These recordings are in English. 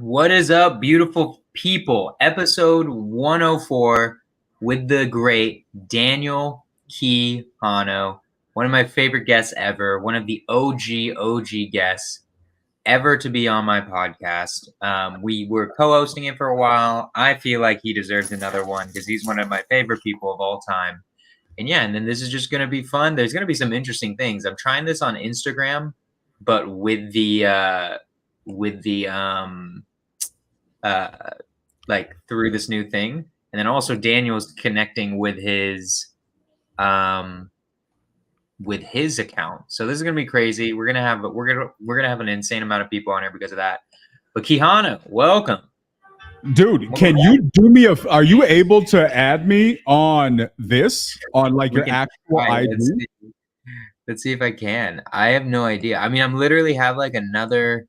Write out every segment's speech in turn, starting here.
What is up, beautiful people? Episode 104 with the great Daniel Quijano, one of my favorite guests ever, one of the OG guests ever to be on my podcast. We were co-hosting it for a while. I feel like he deserves another one because he's one of my favorite people of all time. And yeah, and then this is just going to be fun. There's going to be some interesting things. I'm trying this on Instagram, but with the like through this new thing, and then also Daniel's connecting with his account. So this is gonna be crazy. We're gonna have an insane amount of people on here because of that. But Quijano, welcome. Dude, can you do me are you able to add me on like your actual ID? Let's see if I can. I have no idea. I mean, I'm literally have like another.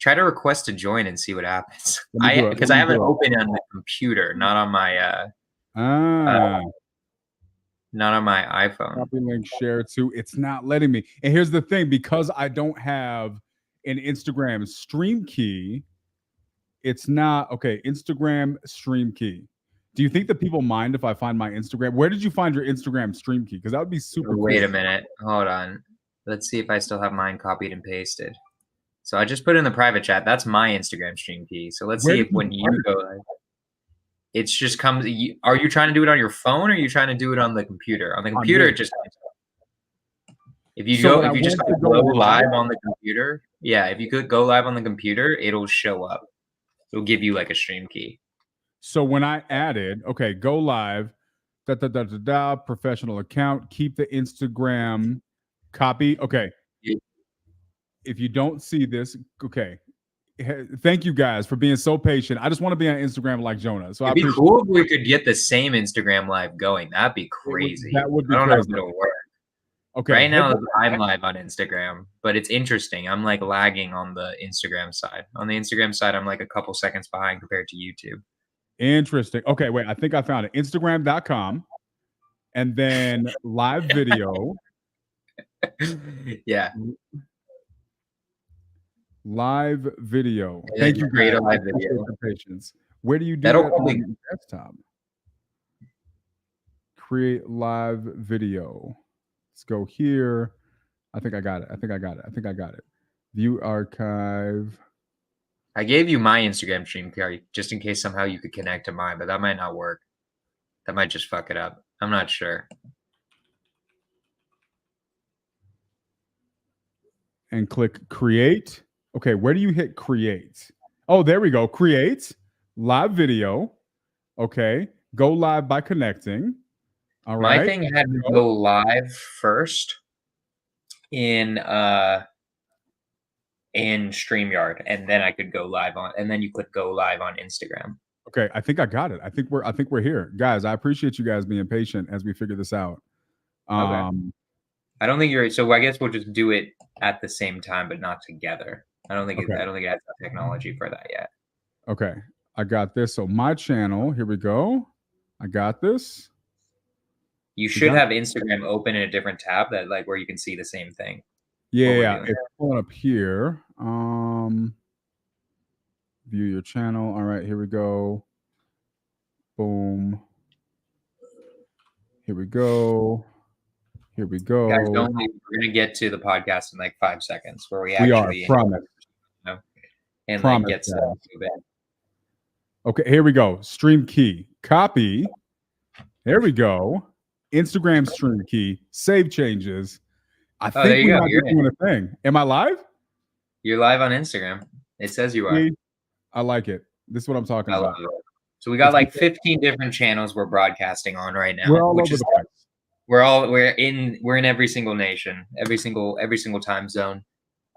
Try to request to join and see what happens. Because I have it open on the computer, not on my not on my iPhone. Copy link, share to. It's not letting me. And here's the thing: because I don't have an Instagram stream key, it's not okay. Instagram stream key. Do you think that people mind if I find my Instagram? Where did you find your Instagram stream key? Because that would be super cool. Wait a minute. Hold on. Let's see if I still have mine copied and pasted. So I just put it in the private chat. That's my Instagram stream key. So let's see if when you go live, it's just comes. Are you trying to do it on your phone or are you trying to do it on the computer? On the computer, it just comes up. If you go live on the computer, yeah, if you could go live on the computer, it'll show up. It'll give you like a stream key. So when I added, okay, go live, professional account, keep the Instagram copy. Okay. If you don't see this, okay. Thank you guys for being so patient. I just want to be on Instagram like Jonah. So it'd be cool if we could get the same Instagram live going. That'd be crazy. That would be I don't crazy. know if it'll work. Okay. Right now I'm live on Instagram, but it's interesting. I'm like lagging on the Instagram side. On the Instagram side, I'm like a couple seconds behind compared to YouTube. Interesting. Okay, wait. I think I found it. Instagram.com and then live video. Yeah. Live video. Thank you. Create a live video. Patience. Where do you do that on your desktop? Create live video. Let's go here. I think I got it. View archive. I gave you my Instagram stream card just in case somehow you could connect to mine, but that might not work. That might just fuck it up. I'm not sure. And click create. Okay, where do you hit create? Oh, there we go. Create live video. Okay, go live by connecting. All right. My thing had to go live first in StreamYard, and then I could go live on, and then you could go live on Instagram. Okay, I think I got it. I think we're here, guys. I appreciate you guys being patient as we figure this out. Okay. I don't think you're. So I guess we'll just do it at the same time, but not together. I don't think it has the technology for that yet. Okay, I got this. So my channel. Here we go. I got this. You should have Instagram open in a different tab that like where you can see the same thing. Yeah, it's pulling up here. View your channel. All right, here we go. Boom. Here we go. Here we go. Guys, we're gonna get to the podcast in like 5 seconds where we actually promise. And like get stuff to bed. Okay, here we go. Stream key. Copy. There we go. Instagram stream key. Save changes. I think we're not doing a thing. Am I live? You're live on Instagram. It says you are. I like it. This is what I'm talking about. So we got like 15 different channels we're broadcasting on right now. We're all over the place. We're in every single nation, every single time zone.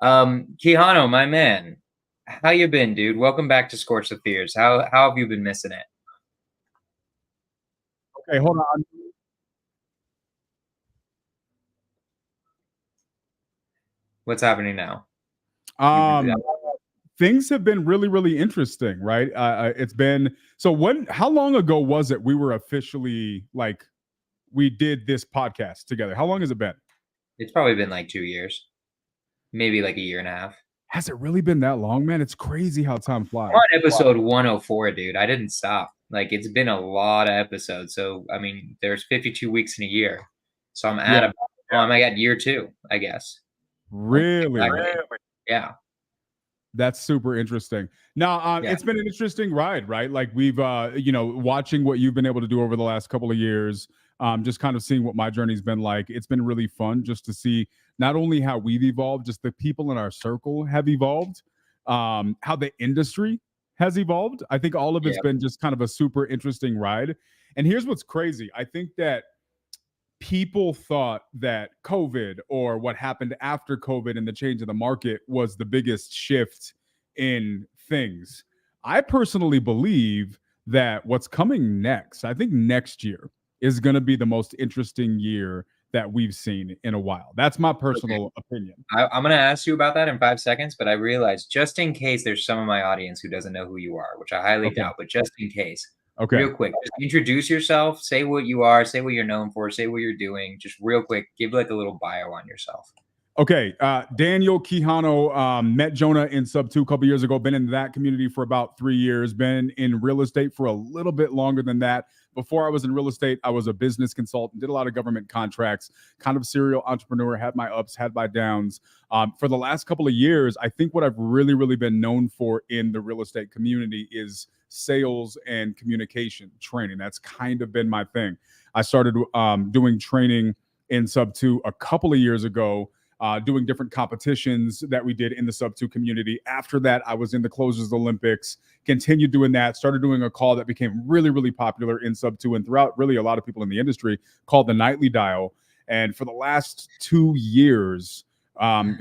Quijano, my man, how you been, dude? Welcome back to SKORCH THE FEARS. How have you been missing it? Okay, hold on. What's happening now? Things have been really, really interesting, right? It's been how long ago was it we were officially like we did this podcast together? How long has it been? It's probably been like 2 years, maybe like a year and a half. Has it really been that long, man? It's crazy how time flies. I'm on episode 104, dude. I didn't stop. Like, it's been a lot of episodes. So, I mean, there's 52 weeks in a year. So I'm at I'm at year 2, I guess. Really? Yeah. That's super interesting. Now, it's been an interesting ride, right? Like we've, watching what you've been able to do over the last couple of years, just kind of seeing what my journey's been like. It's been really fun just to see not only how we've evolved, just the people in our circle have evolved, how the industry has evolved. I think all of it's been just kind of a super interesting ride. And here's what's crazy. I think that people thought that COVID or what happened after COVID and the change of the market was the biggest shift in things. I personally believe that what's coming next, I think next year is going to be the most interesting year that we've seen in a while. That's my personal opinion. I'm going to ask you about that in 5 seconds, but I realized just in case there's some of my audience who doesn't know who you are, which I highly doubt, but just in case. Okay. Real quick, just introduce yourself, say what you are, say what you're known for, say what you're doing. Just real quick, give like a little bio on yourself. Okay. Daniel Quijano, met Jonah in Subto a couple years ago, been in that community for about 3 years, been in real estate for a little bit longer than that. Before I was in real estate, I was a business consultant, did a lot of government contracts, kind of serial entrepreneur, had my ups, had my downs. For the last couple of years, I think what I've really, really been known for in the real estate community is sales and communication training. That's kind of been my thing. I started doing training in Subto a couple of years ago, doing different competitions that we did in the Subto community. After that, I was in the Closers Olympics, continued doing that, started doing a call that became really, really popular in Subto and throughout really a lot of people in the industry called the Nightly Dial. And for the last 2 years,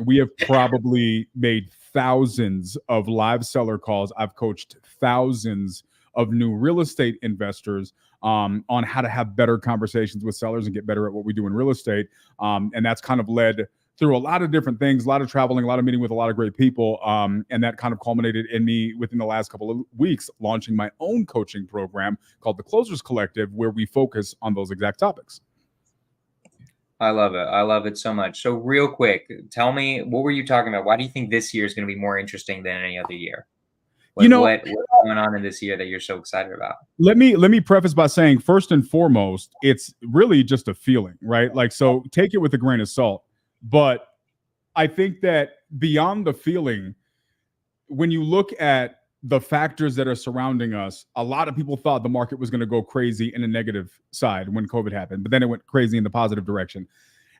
we have probably made thousands of live seller calls. I've coached thousands of new real estate investors on how to have better conversations with sellers and get better at what we do in real estate. And that's kind of led through a lot of different things, a lot of traveling, a lot of meeting with a lot of great people. And that kind of culminated in me within the last couple of weeks launching my own coaching program called the Closers Collective, where we focus on those exact topics. I love it. I love it so much. So real quick, tell me, what were you talking about? Why do you think this year is going to be more interesting than any other year? What's going on in this year that you're so excited about? Let me preface by saying, first and foremost, it's really just a feeling, right? Like, so take it with a grain of salt. But I think that beyond the feeling, when you look at the factors that are surrounding us, a lot of people thought the market was going to go crazy in a negative side when COVID happened, but then it went crazy in the positive direction.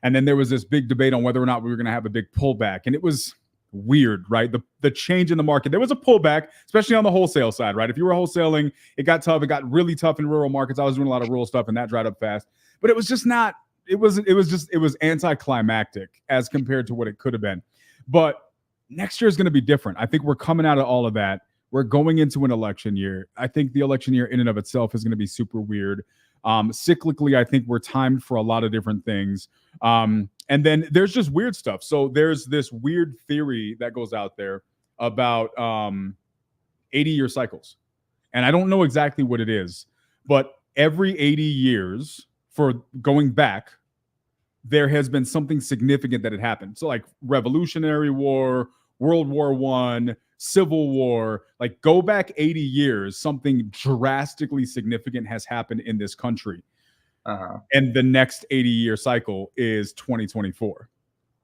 And then there was this big debate on whether or not we were going to have a big pullback. And it was weird, right? The change in the market. There was a pullback, especially on the wholesale side, right? If you were wholesaling, it got tough. It got really tough in rural markets. I was doing a lot of rural stuff and that dried up fast. But it was just not, it was anticlimactic as compared to what it could have been. But next year is going to be different. I think we're coming out of all of that. We're going into an election year. I think the election year in and of itself is going to be super weird. Cyclically, I think we're timed for a lot of different things. And then there's just weird stuff. So there's this weird theory that goes out there about 80-year cycles. And I don't know exactly what it is, but every 80 years for going back, there has been something significant that had happened. So like Revolutionary War, World War I, Civil War, like go back 80 years, something drastically significant has happened in this country. And the next 80-year cycle is 2024.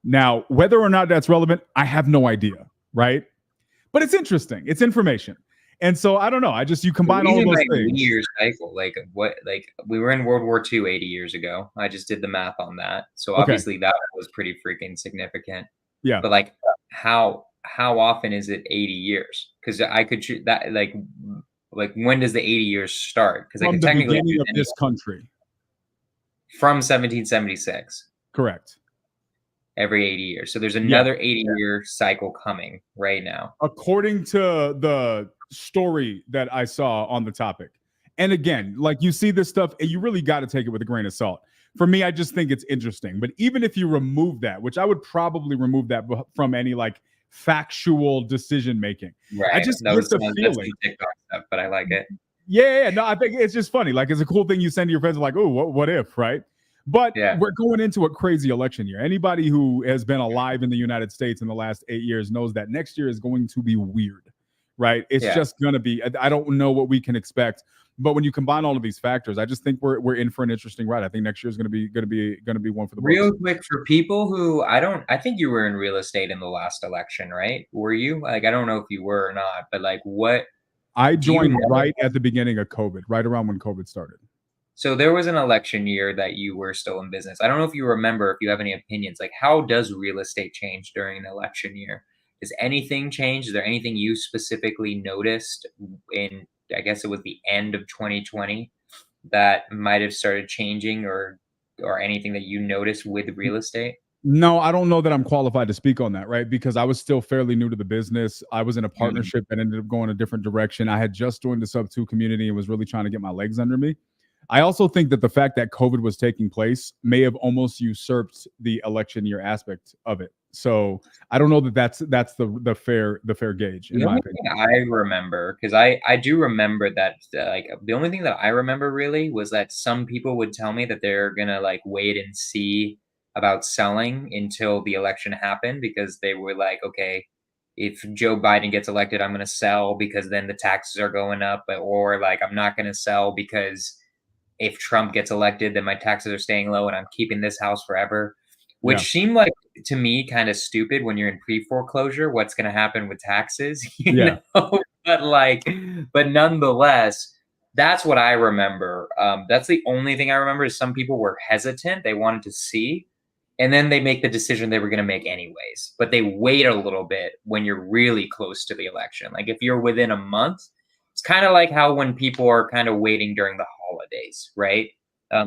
Now, whether or not that's relevant, I have no idea, right? But it's interesting. It's information. And so I don't know. You combine all of those things. 80-year cycle, like we were in World War II 80 years ago. I just did the math on that. So obviously that was pretty freaking significant. Yeah. But like how often is it 80 years? Because I could choose that, like when does the 80 years start? Because I could technically the beginning of this country. From 1776. Correct. Every 80 years. So there's another 80-year cycle coming right now. According to the story that I saw on the topic. And again, like you see this stuff and you really got to take it with a grain of salt. For me, I just think it's interesting. But even if you remove that, which I would probably remove that from any like factual decision making. Right. I just get the feeling. TikTok stuff, but I like it. Yeah. No, I think it's just funny. Like it's a cool thing you send to your friends like, oh, what if, right? But Yeah. we're going into a crazy election year. Anybody who has been alive in the United States in the last 8 years knows that next year is going to be weird, right? It's Yeah. just going to be, I don't know what we can expect. But when you combine all of these factors, I just think we're in for an interesting ride. I think next year is going to be one for the Real books. quick, for people who I think you were in real estate in the last election, right? Were you? Like, I don't know if you were or not, but like, what I do you joined know? right at the beginning of COVID, right around when COVID started. So there was an election year that you were still in business. I don't know if you remember, if you have any opinions, like how does real estate change during an election year? Does anything change? Is there anything you specifically noticed in, I guess it was the end of 2020, that might have started changing, or anything that you noticed with real estate? No, I don't know that I'm qualified to speak on that, right? Because I was still fairly new to the business. I was in a Mhm. partnership that ended up going a different direction. I had just joined the Subto community and was really trying to get my legs under me. I also think that the fact that COVID was taking place may have almost usurped the election year aspect of it. So I don't know that that's the fair gauge in The my only opinion. thing I remember, because I do remember that, like, the only thing that I remember really was that some people would tell me that they're gonna, like, wait and see about selling until the election happened, because they were like, "Okay, if Joe Biden gets elected, I'm gonna sell because then the taxes are going up," or, like, "I'm not gonna sell because if Trump gets elected, then my taxes are staying low and I'm keeping this house forever," Yeah, which seemed like to me kind of stupid when you're in pre-foreclosure. What's going to happen with taxes, yeah, But like, but nonetheless, that's what I remember. That's the only thing I remember is some people were hesitant. They wanted to see, and then they make the decision they were going to make anyways. But they wait a little bit when you're really close to the election. Like if you're within a month, it's kind of like how when people are kind of waiting during the holidays, right?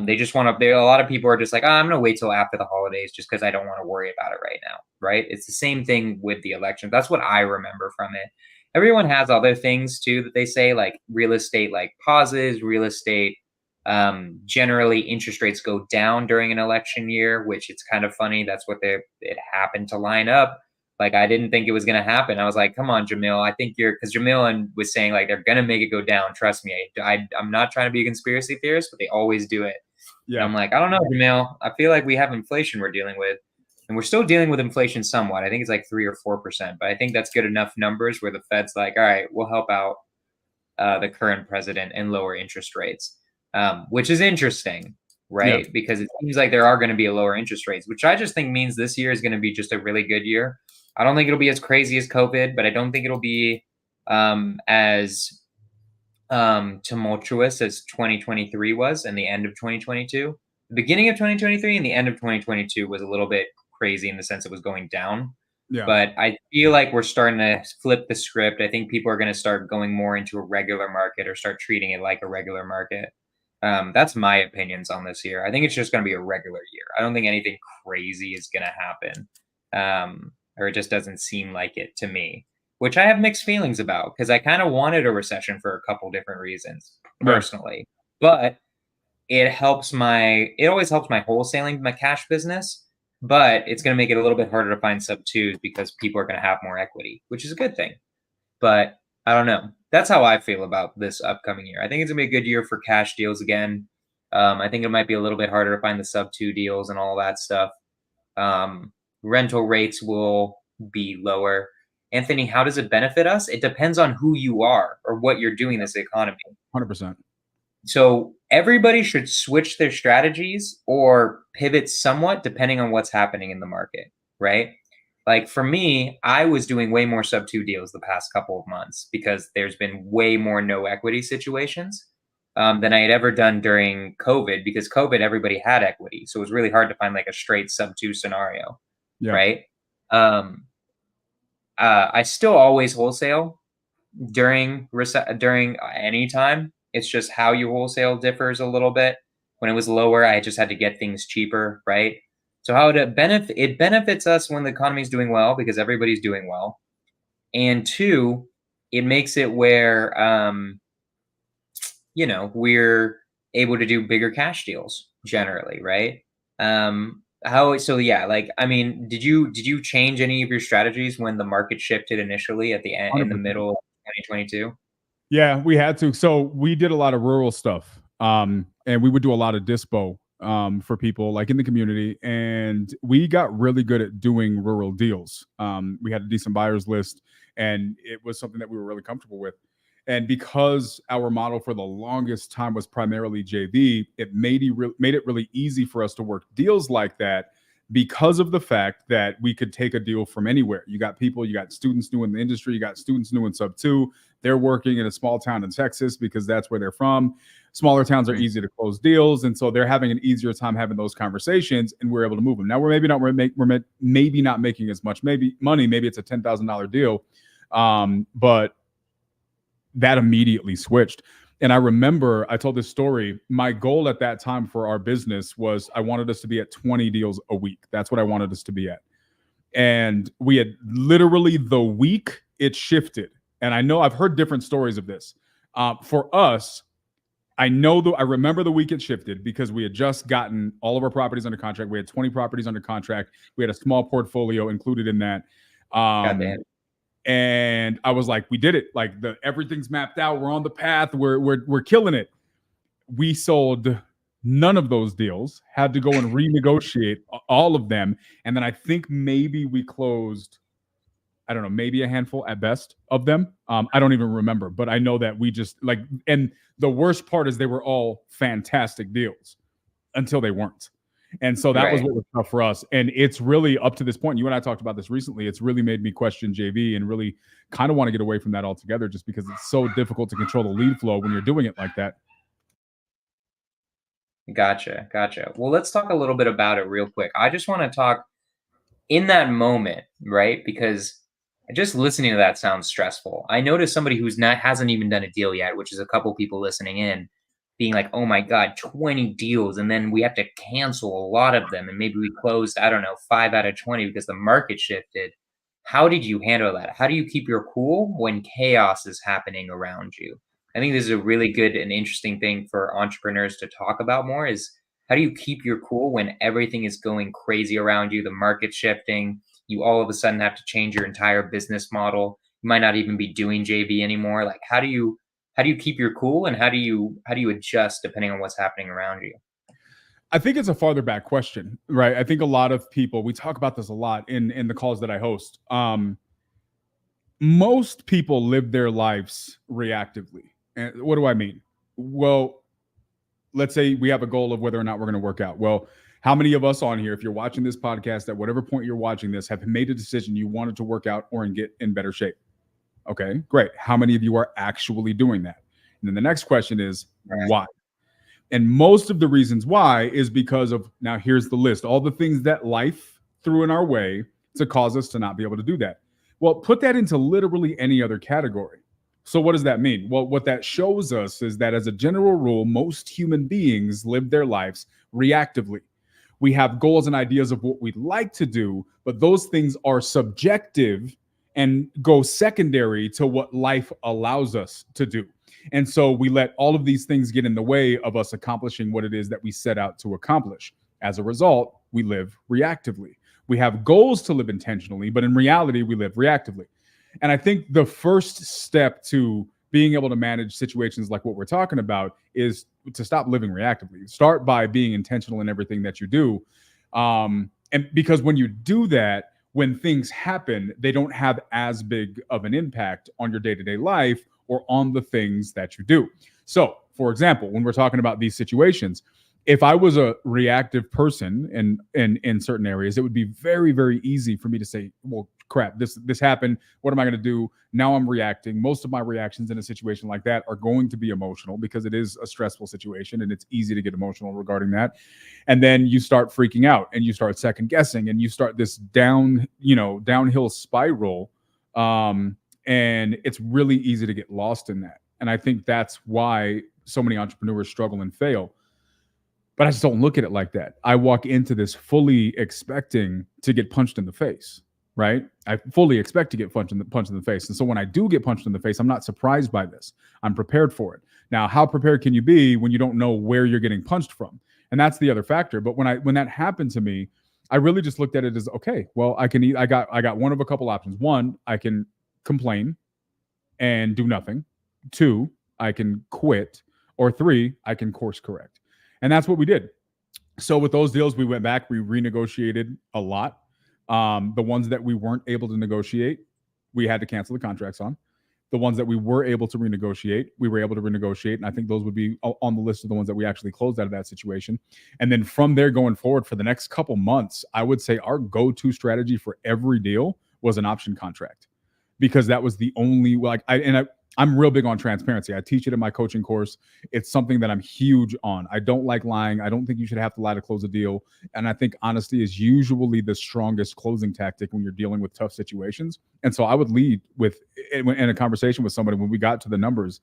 They just want to. A lot of people are just like, oh, I'm going to wait till after the holidays just because I don't want to worry about it right now, right? It's the same thing with the election. That's what I remember from it. Everyone has other things too that they say, like real estate, like pauses, real estate. Generally, interest rates go down during an election year, which it's kind of funny. That's what it happened to line up. Like I didn't think it was gonna happen. I was like, "Come on, Jamil. I think you're," because Jamil and was saying like they're gonna make it go down. Trust me. I'm not trying to be a conspiracy theorist, but they always do it. And yeah, I'm like, I don't know, Jamil. I feel like we have inflation we're dealing with, and we're still dealing with inflation somewhat. I think it's like 3 or 4%, but I think that's good enough numbers where the Fed's like, all right, we'll help out the current president and lower interest rates, which is interesting, yeah. right? Because it seems like there are going to be a lower interest rates, which I just think means this year is going to be just a really good year. I don't think it'll be as crazy as COVID, but I don't think it'll be as tumultuous as 2023 was and the end of 2022. The beginning of 2023 and the end of 2022 was a little bit crazy in the sense it was going down. Yeah. But I feel like we're starting to flip the script. I think people are going to start going more into a regular market or start treating it like a regular market. That's my opinions on this year. I think it's just going to be a regular year. I don't think anything crazy is going to happen, or it just doesn't seem like it to me, which I have mixed feelings about because I kind of wanted a recession for a couple different reasons Yeah. personally. But it always helps my wholesaling, my cash business, but it's going to make it a little bit harder to find sub twos because people are going to have more equity, which is a good thing. But I don't know. That's how I feel about this upcoming year. I think it's going to be a good year for cash deals again. I think it might be a little bit harder to find the sub two deals and all that stuff. Rental rates will be lower. Anthony, how does it benefit us? It depends on who you are or what you're doing in this economy. 100%. So everybody should switch their strategies or pivot somewhat depending on what's happening in the market, right? Like for me, I was doing way more sub two deals the past couple of months because there's been way more no equity situations than I had ever done during COVID, because COVID, everybody had equity. So it was really hard to find like a straight sub two scenario, Yeah. right? Um, I still always wholesale during any time. It's just how you wholesale differs a little bit. When it was lower, I just had to get things cheaper, right? So how it benefits us when the economy is doing well because everybody's doing well, and two, it makes it where we're able to do bigger cash deals generally, right? How so? Yeah, like I mean, did you change any of your strategies when the market shifted initially at the end in the 100%. middle of 2022? Yeah, we had to. So we did a lot of rural stuff. And we would do a lot of dispo for people like in the community, and we got really good at doing rural deals. We had a decent buyers list, and it was something that we were really comfortable with. And because our model for the longest time was primarily JV, it made it really easy for us to work deals like that because of the fact that we could take a deal from anywhere. You got students new in the industry, you got students new in Subto. They're working in a small town in Texas because that's where they're from. Smaller towns are easy to close deals, and so they're having an easier time having those conversations, and we're able to move them. Now we're maybe not making as much money. Maybe it's a $10,000 deal, but that immediately switched. And I remember I told this story. My goal at that time for our business was I wanted us to be at 20 deals a week. That's what I wanted us to be at. And we had literally the week it shifted. And I know I've heard different stories of this. For us, I remember the week it shifted because we had just gotten all of our properties under contract. We had 20 properties under contract. We had a small portfolio included in that. And I was like, we did it. Like everything's mapped out. We're on the path. We're killing it. We sold none of those deals, had to go and renegotiate all of them. And then I think maybe we closed, I don't know, maybe a handful at best of them. I don't even remember, but I know that we just and the worst part is they were all fantastic deals until they weren't. And so that was what was tough for us. And it's really up to this point. You and I talked about this recently. It's really made me question JV and really kind of want to get away from that altogether, just because it's so difficult to control the lead flow when you're doing it like that. Gotcha. Well, let's talk a little bit about it real quick. I just want to talk in that moment, right? Because just listening to that sounds stressful. I noticed somebody hasn't even done a deal yet, which is a couple people listening in, being like, oh my God, 20 deals. And then we have to cancel a lot of them. And maybe we closed, I don't know, 5 out of 20 because the market shifted. How did you handle that? How do you keep your cool when chaos is happening around you? I think this is a really good and interesting thing for entrepreneurs to talk about more, is how do you keep your cool when everything is going crazy around you, the market shifting, you all of a sudden have to change your entire business model. You might not even be doing JV anymore. Like, how do you keep your cool, and how do you adjust depending on what's happening around you? I think it's a farther back question, right? I think a lot of people, we talk about this a lot in the calls that I host. Most people live their lives reactively. And what do I mean? Well, let's say we have a goal of whether or not we're going to work out. Well, how many of us on here, if you're watching this podcast, at whatever point you're watching this, have made a decision you wanted to work out or get in better shape? Okay, great. How many of you are actually doing that? And then the next question is why? And most of the reasons why is because of, now here's the list, all the things that life threw in our way to cause us to not be able to do that. Well, put that into literally any other category. So what does that mean? Well, what that shows us is that as a general rule, most human beings live their lives reactively. We have goals and ideas of what we'd like to do, but those things are subjective and go secondary to what life allows us to do. And so we let all of these things get in the way of us accomplishing what it is that we set out to accomplish. As a result, we live reactively. We have goals to live intentionally, but in reality, we live reactively. And I think the first step to being able to manage situations like what we're talking about is to stop living reactively. Start by being intentional in everything that you do. And because when you do that, when things happen, they don't have as big of an impact on your day-to-day life or on the things that you do. So, for example, when we're talking about these situations, if I was a reactive person in certain areas, it would be very, very easy for me to say, well, crap, this happened. What am I going to do? Now I'm reacting. Most of my reactions in a situation like that are going to be emotional because it is a stressful situation and it's easy to get emotional regarding that. And then you start freaking out and you start second guessing and you start this downhill spiral. And it's really easy to get lost in that. And I think that's why so many entrepreneurs struggle and fail. But I just don't look at it like that. I walk into this fully expecting to get punched in the face, right? I fully expect to get punched in the face. And so when I do get punched in the face, I'm not surprised by this. I'm prepared for it. Now, how prepared can you be when you don't know where you're getting punched from? And that's the other factor. But when that happened to me, I really just looked at it as, okay, well, I got one of a couple options. One, I can complain and do nothing. Two, I can quit. Or three, I can course correct. And that's what we did. So with those deals, we went back, we renegotiated a lot. The ones that we weren't able to negotiate, we had to cancel the contracts on. The ones that we were able to renegotiate, we were able to renegotiate. And I think those would be on the list of the ones that we actually closed out of that situation. And then from there going forward for the next couple months, I would say our go-to strategy for every deal was an option contract, because that was the only, I'm real big on transparency. I teach it in my coaching course. It's something that I'm huge on. I don't like lying. I don't think you should have to lie to close a deal. And I think honesty is usually the strongest closing tactic when you're dealing with tough situations. And so I would lead with, in a conversation with somebody when we got to the numbers,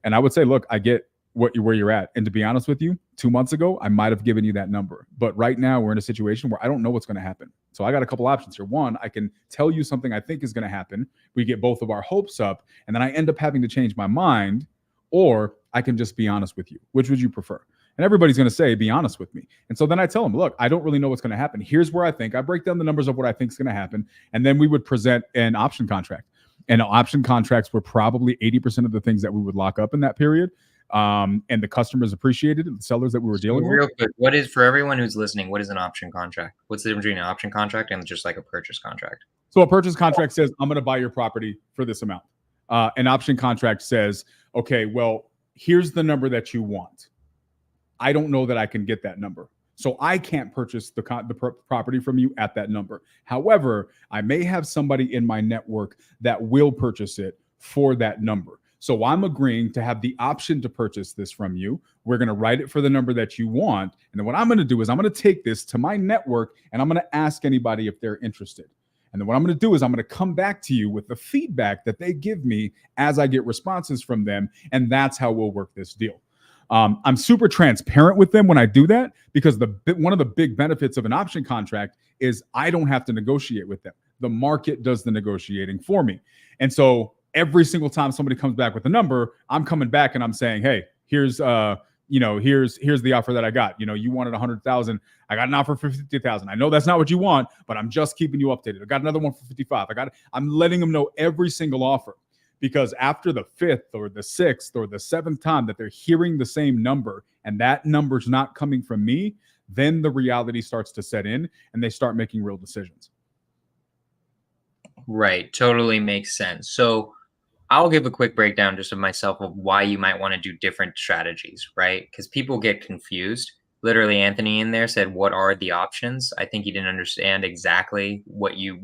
and I would say, look, I get where you're at. And to be honest with you, 2 months ago, I might have given you that number. But right now we're in a situation where I don't know what's going to happen. So I got a couple options here. One, I can tell you something I think is going to happen. We get both of our hopes up, and then I end up having to change my mind, or I can just be honest with you. Which would you prefer? And everybody's going to say, be honest with me. And so then I tell them, look, I don't really know what's going to happen. Here's where I think. I break down the numbers of what I think is going to happen. And then we would present an option contract. And option contracts were probably 80% of the things that we would lock up in that period. And the customers appreciated it, the sellers that we were dealing with. Real quick, what is, for everyone who's listening, what is an option contract? What's the difference between an option contract and just like a purchase contract? So a purchase contract says, I'm going to buy your property for this amount. An option contract says, okay, well, here's the number that you want. I don't know that I can get that number. So I can't purchase the property from you at that number. However, I may have somebody in my network that will purchase it for that number. So I'm agreeing to have the option to purchase this from you. We're going to write it for the number that you want. And then what I'm going to do is I'm going to take this to my network and I'm going to ask anybody if they're interested. And then what I'm going to do is I'm going to come back to you with the feedback that they give me as I get responses from them. And that's how we'll work this deal. I'm super transparent with them when I do that, because one of the big benefits of an option contract is I don't have to negotiate with them. The market does the negotiating for me. And so every single time somebody comes back with a number, I'm coming back and I'm saying, hey, here's the offer that I got. You wanted 100,000. I got an offer for 50,000. I know that's not what you want, but I'm just keeping you updated. I got another one for 55. I'm letting them know every single offer, because after the 5th or the 6th or the 7th time that they're hearing the same number and that number's not coming from me, then the reality starts to set in and they start making real decisions. Right. Totally makes sense. So I'll give a quick breakdown just of myself of why you might want to do different strategies, right? Because people get confused. Literally, Anthony in there said, what are the options? I think he didn't understand exactly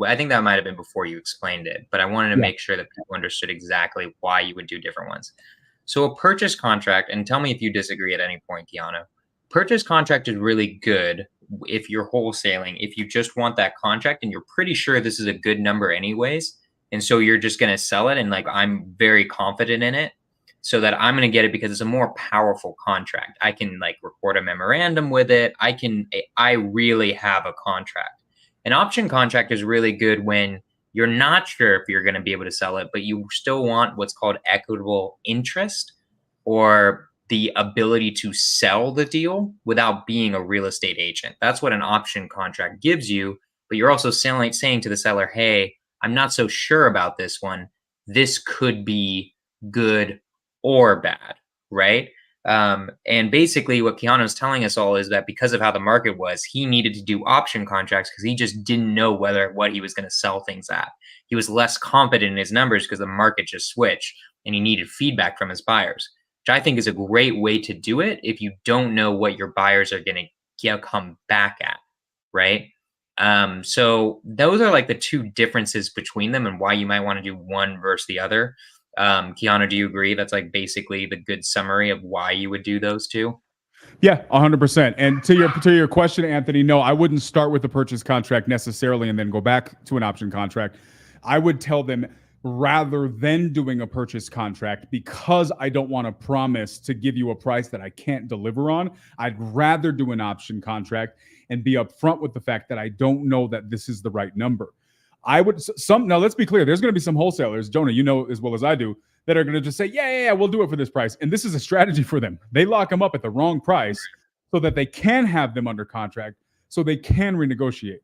I think that might have been before you explained it, but I wanted to make sure that people understood exactly why you would do different ones. So a purchase contract, and tell me if you disagree at any point, Quijano. Purchase contract is really good if you're wholesaling, if you just want that contract and you're pretty sure this is a good number anyways. And so you're just going to sell it. And like, I'm very confident in it so that I'm going to get it because it's a more powerful contract. I can like record a memorandum with it. I really have a contract. An option contract is really good when you're not sure if you're going to be able to sell it, but you still want what's called equitable interest, or the ability to sell the deal without being a real estate agent. That's what an option contract gives you. But you're also saying to the seller, hey, I'm not so sure about this one. This could be good or bad, right? And basically what Quijano is telling us all is that because of how the market was, he needed to do option contracts because he just didn't know what he was going to sell things at. He was less confident in his numbers because the market just switched and he needed feedback from his buyers, which I think is a great way to do it if you don't know what your buyers are going to come back at, right? So those are like the two differences between them and why you might want to do one versus the other. Quijano, do you agree? That's like basically the good summary of why you would do those two. Yeah, 100%. And to your question, Anthony, no, I wouldn't start with the purchase contract necessarily and then go back to an option contract. I would tell them, rather than doing a purchase contract, because I don't want to promise to give you a price that I can't deliver on, I'd rather do an option contract and be upfront with the fact that I don't know that this is the right number. Now let's be clear. There's going to be some wholesalers, Jonah, you know as well as I do, that are going to just say, yeah, we'll do it for this price. And this is a strategy for them. They lock them up at the wrong price so that they can have them under contract so they can renegotiate.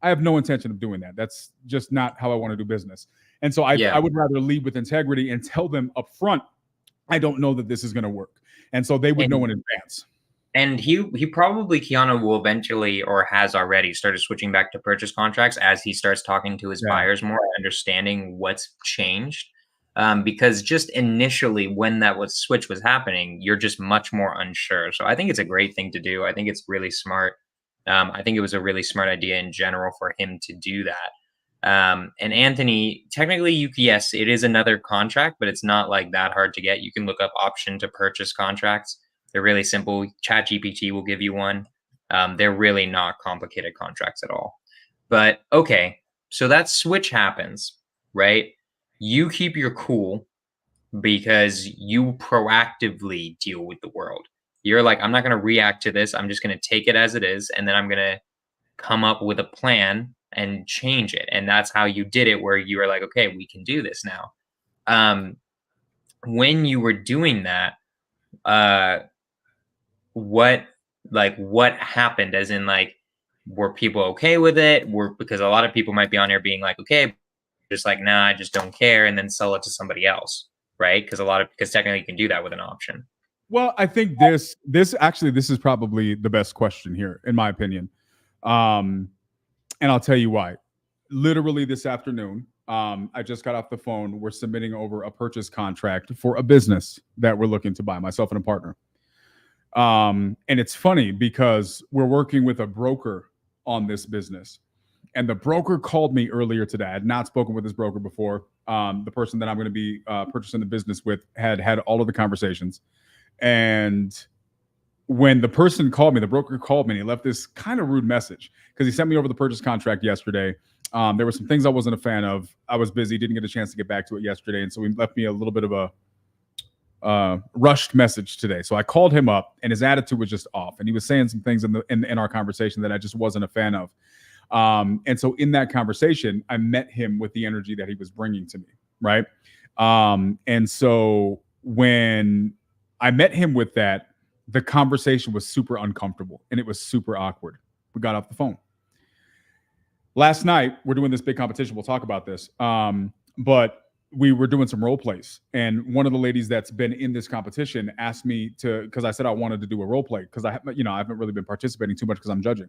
I have no intention of doing that. That's just not how I want to do business. And so I would rather lead with integrity and tell them up front, I don't know that this is going to work. And so they would know in advance. And he probably, Keanu, will eventually, or has already, started switching back to purchase contracts as he starts talking to his buyers more, understanding what's changed. Because just initially, when switch was happening, you're just much more unsure. So I think it's a great thing to do. I think it's really smart. I think it was a really smart idea in general for him to do that. And Anthony, technically, yes, it is another contract, but it's not like that hard to get. You can look up option to purchase contracts. They're really simple. ChatGPT will give you one. They're really not complicated contracts at all. But okay, so that switch happens, right? You keep your cool because you proactively deal with the world. You're like, I'm not going to react to this. I'm just going to take it as it is. And then I'm going to come up with a plan and change it. And that's how you did it, where you were like, okay, we can do this now. When you were doing that, uh, what what happened? As in, like, were people okay with it? Because a lot of people might be on here being like, okay, just like, nah, I just don't care, and then sell it to somebody else, right? Because technically you can do that with an option. Well, I think this is probably the best question here, in my opinion. And I'll tell you why. Literally this afternoon, I just got off the phone. We're submitting over a purchase contract for a business that we're looking to buy, myself and a partner. And it's funny because we're working with a broker on this business. And the broker called me earlier today. I had not spoken with this broker before. The person that I'm going to be purchasing the business with had all of the conversations. And when the person called me, the broker called me, and he left this kind of rude message because he sent me over the purchase contract yesterday. There were some things I wasn't a fan of. I was busy, didn't get a chance to get back to it yesterday. And so he left me a little bit of a rushed message today. So I called him up, and his attitude was just off. And he was saying some things in our conversation that I just wasn't a fan of. And so in that conversation, I met him with the energy that he was bringing to me, right? And so when I met him with that, the conversation was super uncomfortable and it was super awkward. We got off the phone. Last night, we're doing this big competition. We'll talk about this. But we were doing some role plays. And one of the ladies that's been in this competition asked me because I said I wanted to do a role play because I haven't really been participating too much because I'm judging.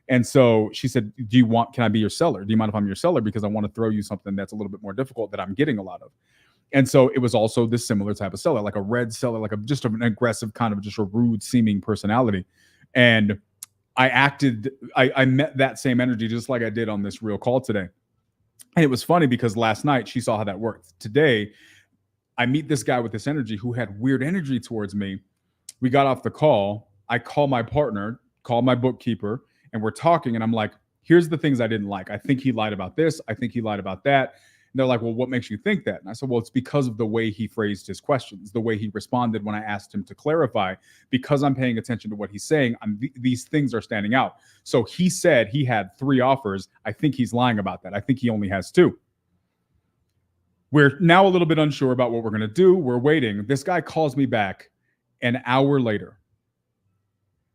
And so she said, can I be your seller? Do you mind if I'm your seller? Because I want to throw you something that's a little bit more difficult that I'm getting a lot of. And so it was also this similar type of seller, like a red seller, like just an aggressive kind of just a rude seeming personality. And I met that same energy just like I did on this real call today. And it was funny because last night she saw how that worked. Today, I meet this guy with this energy who had weird energy towards me. We got off the call. I call my partner, call my bookkeeper, and we're talking. And I'm like, here's the things I didn't like. I think he lied about this. I think he lied about that. And they're like, well, what makes you think that? And I said, well, it's because of the way he phrased his questions, the way he responded when I asked him to clarify. Because I'm paying attention to what he's saying, these things are standing out. So he said he had 3 offers. I think he's lying about that. I think he only has 2. We're now a little bit unsure about what we're going to do. We're waiting. This guy calls me back an hour later,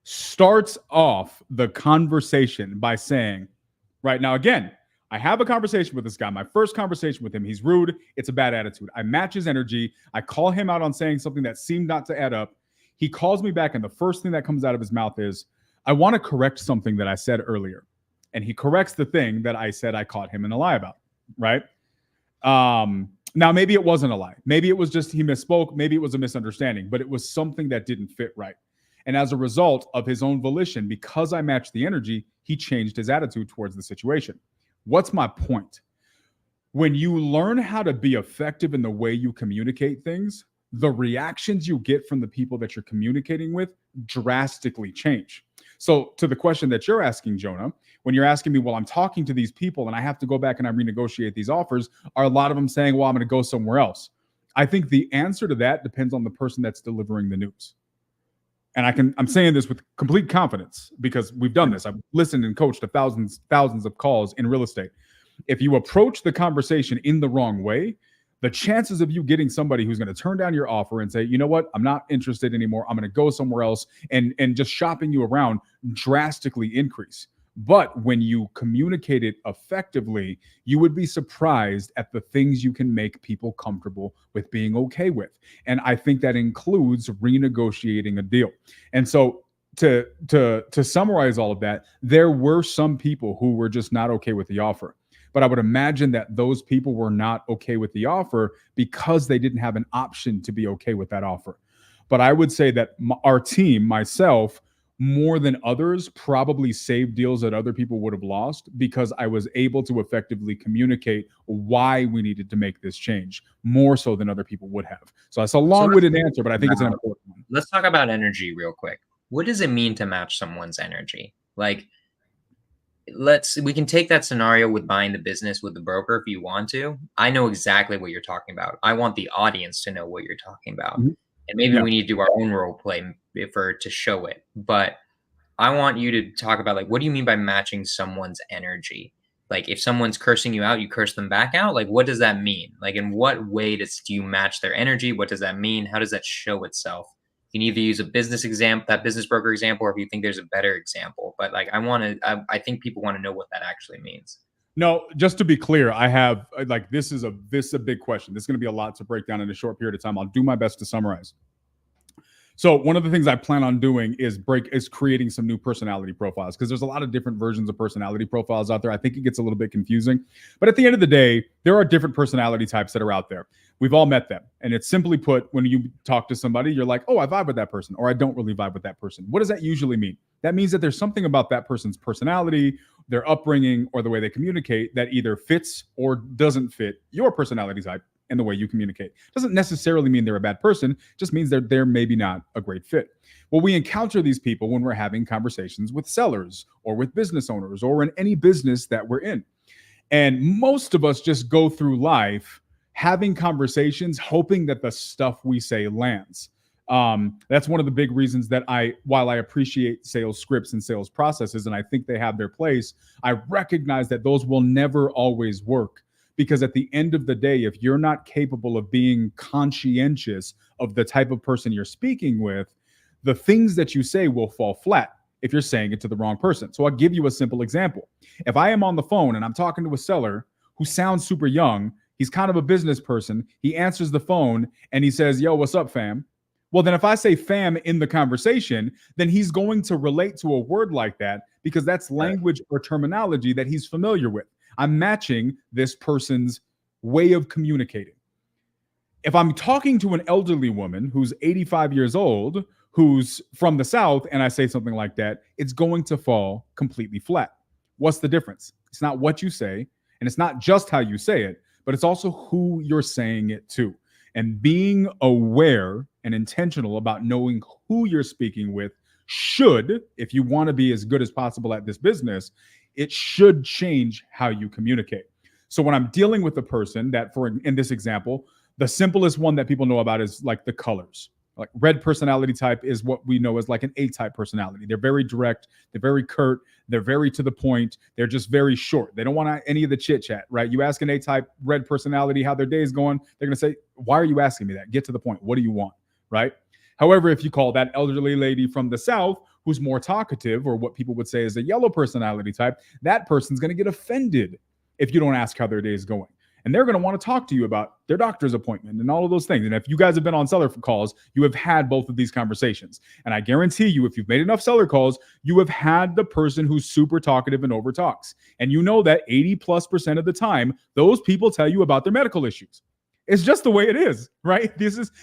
starts off the conversation by saying, right now, again, I have a conversation with this guy. My first conversation with him, he's rude. It's a bad attitude. I match his energy. I call him out on saying something that seemed not to add up. He calls me back, and the first thing that comes out of his mouth is, I want to correct something that I said earlier. And he corrects the thing that I said I caught him in a lie about, right? Now, maybe it wasn't a lie. Maybe it was just he misspoke. Maybe it was a misunderstanding, but it was something that didn't fit right. And as a result of his own volition, because I matched the energy, he changed his attitude towards the situation. What's my point? When you learn how to be effective in the way you communicate things, the reactions you get from the people that you're communicating with drastically change. So to the question that you're asking, Jonah, when you're asking me, well, I'm talking to these people and I have to go back and I renegotiate these offers, are a lot of them saying, well, I'm going to go somewhere else? I think the answer to that depends on the person that's delivering the news. And I'm saying this with complete confidence because we've done this. I've listened and coached to thousands of calls in real estate. If you approach the conversation in the wrong way, the chances of you getting somebody who's going to turn down your offer and say, you know what, I'm not interested anymore, I'm going to go somewhere else, and just shopping you around drastically increase. But when you communicate it effectively, you would be surprised at the things you can make people comfortable with being okay with. And I think that includes renegotiating a deal. And so to summarize all of that, there were some people who were just not okay with the offer. But I would imagine that those people were not okay with the offer because they didn't have an option to be okay with that offer. But I would say that our team, myself, more than others, probably saved deals that other people would have lost because I was able to effectively communicate why we needed to make this change more so than other people would have. So that's a long-winded answer, but I think it's an important one. Let's talk about energy real quick. What does it mean to match someone's energy? Like, we can take that scenario with buying the business with the broker if you want to. I know exactly what you're talking about. I want the audience to know what you're talking about. Mhm. And maybe Yeah. we need to do our own role play to show it. But I want you to talk about, like, what do you mean by matching someone's energy? Like, if someone's cursing you out, you curse them back out? Like, what does that mean? Like, in what way do you match their energy? What does that mean? How does that show itself? You can either use a business example, that business broker example, or if you think there's a better example. But like, I think people want to know what that actually means. No, just to be clear, I have like this is a big question. This is going to be a lot to break down in a short period of time. I'll do my best to summarize. So one of the things I plan on doing is creating some new personality profiles, because there's a lot of different versions of personality profiles out there. I think it gets a little bit confusing, but at the end of the day, there are different personality types that are out there. We've all met them. And it's simply put, when you talk to somebody, you're like, oh, I vibe with that person, or I don't really vibe with that person. What does that usually mean? That means that there's something about that person's personality, their upbringing, or the way they communicate that either fits or doesn't fit your personality type and the way you communicate. Doesn't necessarily mean they're a bad person, just means they're maybe not a great fit. Well, we encounter these people when we're having conversations with sellers or with business owners or in any business that we're in. And most of us just go through life having conversations, hoping that the stuff we say lands. That's one of the big reasons that while I appreciate sales scripts and sales processes, and I think they have their place, I recognize that those will never always work. Because at the end of the day, if you're not capable of being conscientious of the type of person you're speaking with, the things that you say will fall flat if you're saying it to the wrong person. So I'll give you a simple example. If I am on the phone and I'm talking to a seller who sounds super young, he's kind of a business person, he answers the phone and he says, yo, what's up, fam? Well, then if I say fam in the conversation, then he's going to relate to a word like that because that's language or terminology that he's familiar with. I'm matching this person's way of communicating. If I'm talking to an elderly woman who's 85 years old, who's from the South, and I say something like that, it's going to fall completely flat. What's the difference? It's not what you say, and it's not just how you say it, but it's also who you're saying it to. And being aware and intentional about knowing who you're speaking with should, if you want to be as good as possible at this business, it should change how you communicate. So when I'm dealing with a person that, in this example, the simplest one that people know about is like the colors. Like red personality type is what we know as like an A-type personality. They're very direct, they're very curt, they're very to the point, they're just very short. They don't want any of the chit chat, right? You ask an A-type red personality how their day is going, they're gonna say, why are you asking me that? Get to the point, what do you want, right? However, if you call that elderly lady from the South who's more talkative, or what people would say is a yellow personality type, that person's going to get offended if you don't ask how their day is going. And they're going to want to talk to you about their doctor's appointment and all of those things. And if you guys have been on seller calls, you have had both of these conversations. And I guarantee you, if you've made enough seller calls, you have had the person who's super talkative and over talks. And you know that 80+% of the time, those people tell you about their medical issues. It's just the way it is, right?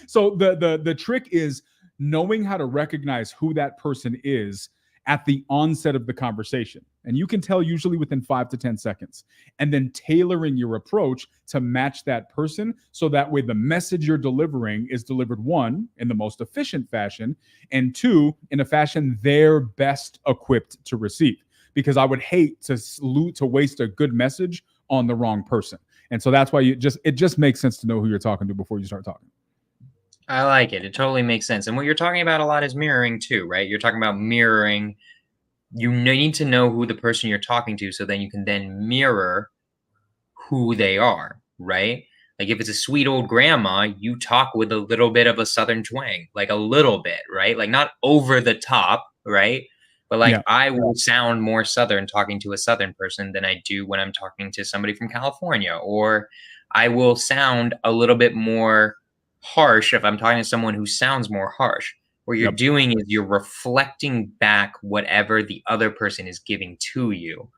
So the trick is knowing how to recognize who that person is at the onset of the conversation. And you can tell usually within 5 to 10 seconds. And then tailoring your approach to match that person so that way the message you're delivering is delivered, one, in the most efficient fashion, and two, in a fashion they're best equipped to receive. Because I would hate to waste a good message on the wrong person. And so that's why it just makes sense to know who you're talking to before you start talking. I like it. It totally makes sense. And what you're talking about a lot is mirroring too, right? You're talking about mirroring. You need to know who the person you're talking to, so then you can then mirror who they are, right? Like if it's a sweet old grandma, you talk with a little bit of a Southern twang, like a little bit, right? Like not over the top, right? But like, yeah. I will sound more Southern talking to a Southern person than I do when I'm talking to somebody from California, or I will sound a little bit more harsh if I'm talking to someone who sounds more harsh. What you're doing is you're reflecting back whatever the other person is giving to you,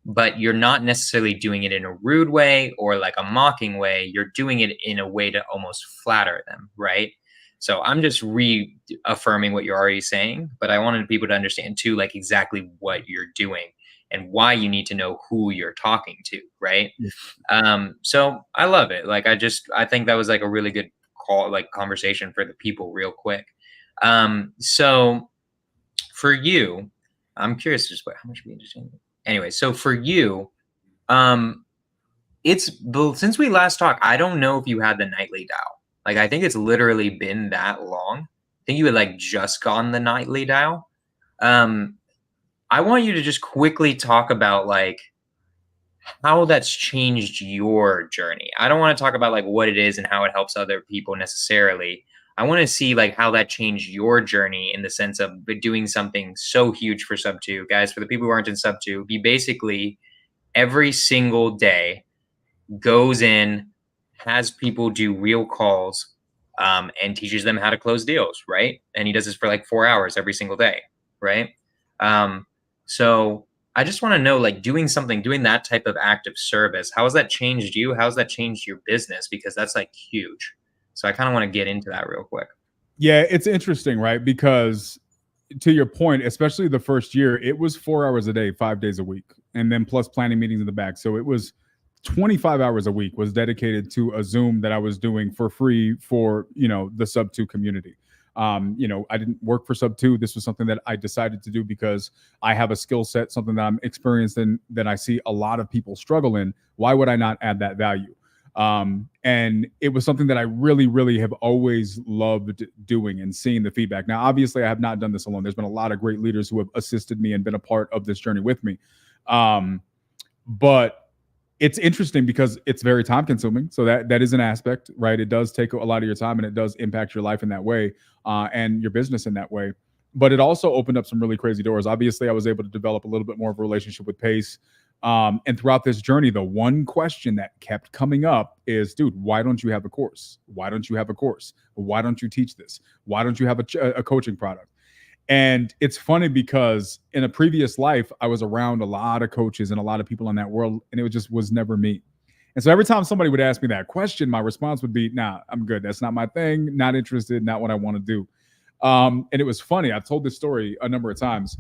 but you're not necessarily doing it in a rude way or like a mocking way. You're doing it in a way to almost flatter them, right? So I'm just reaffirming what you're already saying, but I wanted people to understand too, like exactly what you're doing and why you need to know who you're talking to, right? So I love it. Like I think that was like a really good call, like conversation for the people real quick. So for you, I'm curious just how much we entertained. Anyway, so for you, since we last talked, I don't know if you had the nightly dial. Like I think it's literally been that long. I think you had like just gone the nightly dial. I want you to just quickly talk about like how that's changed your journey. I don't want to talk about like what it is and how it helps other people necessarily. I want to see like how that changed your journey in the sense of doing something so huge for Subto. Guys, for the people who aren't in Subto, he basically every single day goes in, has people do real calls, and teaches them how to close deals, right? And he does this for like 4 hours every single day, right? So I just want to know, like doing that type of act of service, how has that changed you? How has that changed your business? Because that's like huge. So I kind of want to get into that real quick. Yeah, it's interesting, right? Because to your point, especially the first year, it was 4 hours a day, 5 days a week, and then plus planning meetings in the back. So it was 25 hours a week was dedicated to a Zoom that I was doing for free for, the Subto community. I didn't work for Subto. This was something that I decided to do because I have a skill set, something that I'm experienced in, that I see a lot of people struggle in. Why would I not add that value? And it was something that I really, really have always loved doing and seeing the feedback. Now, obviously, I have not done this alone. There's been a lot of great leaders who have assisted me and been a part of this journey with me. But it's interesting because it's very time consuming. So that is an aspect, right? It does take a lot of your time and it does impact your life in that way, and your business in that way. But it also opened up some really crazy doors. Obviously, I was able to develop a little bit more of a relationship with Pace. And throughout this journey, the one question that kept coming up is, dude, why don't you have a course? Why don't you have a course? Why don't you teach this? Why don't you have a coaching product? And it's funny because in a previous life, I was around a lot of coaches and a lot of people in that world, and it just was never me. And so every time somebody would ask me that question, my response would be, nah, I'm good. That's not my thing. Not interested. Not what I want to do. And it was funny. I've told this story a number of times.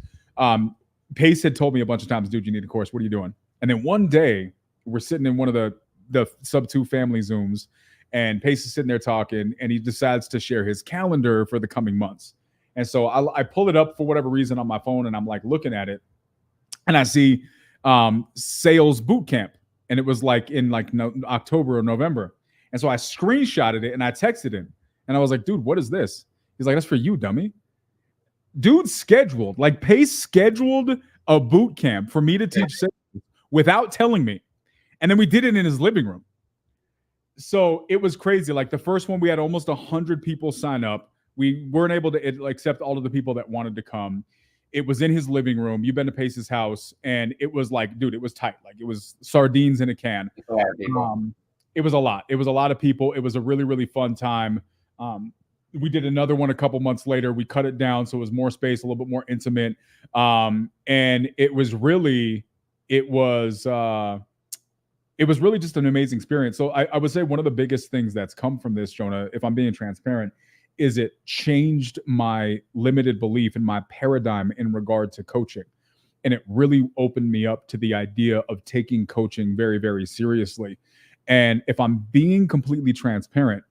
Pace had told me a bunch of times, dude, you need a course. What are you doing? And then one day we're sitting in one of the Subto family Zooms, and Pace is sitting there talking, and he decides to share his calendar for the coming months. And so I pull it up for whatever reason on my phone, and I'm like looking at it, and I see sales boot camp, and it was like in like October or November. And so I screenshotted it and I texted him, and I was like, dude, what is this? He's like, that's for you, dummy. Dude scheduled, like Pace scheduled a boot camp for me to teach sales without telling me. And then we did it in his living room. So it was crazy. Like the first one, we had almost 100 people sign up. We weren't able to accept all of the people that wanted to come. It was in his living room. You've been to Pace's house, and it was like, dude, it was tight. Like it was sardines in a can. It was a lot. It was a lot of people. It was a really, really fun time. We did another one a couple months later. We cut it down so it was more space, a little bit more intimate. And it was really just an amazing experience. So I would say one of the biggest things that's come from this, Jonah, if I'm being transparent, is it changed my limited belief and my paradigm in regard to coaching. And it really opened me up to the idea of taking coaching very, very seriously. And if I'm being completely transparent,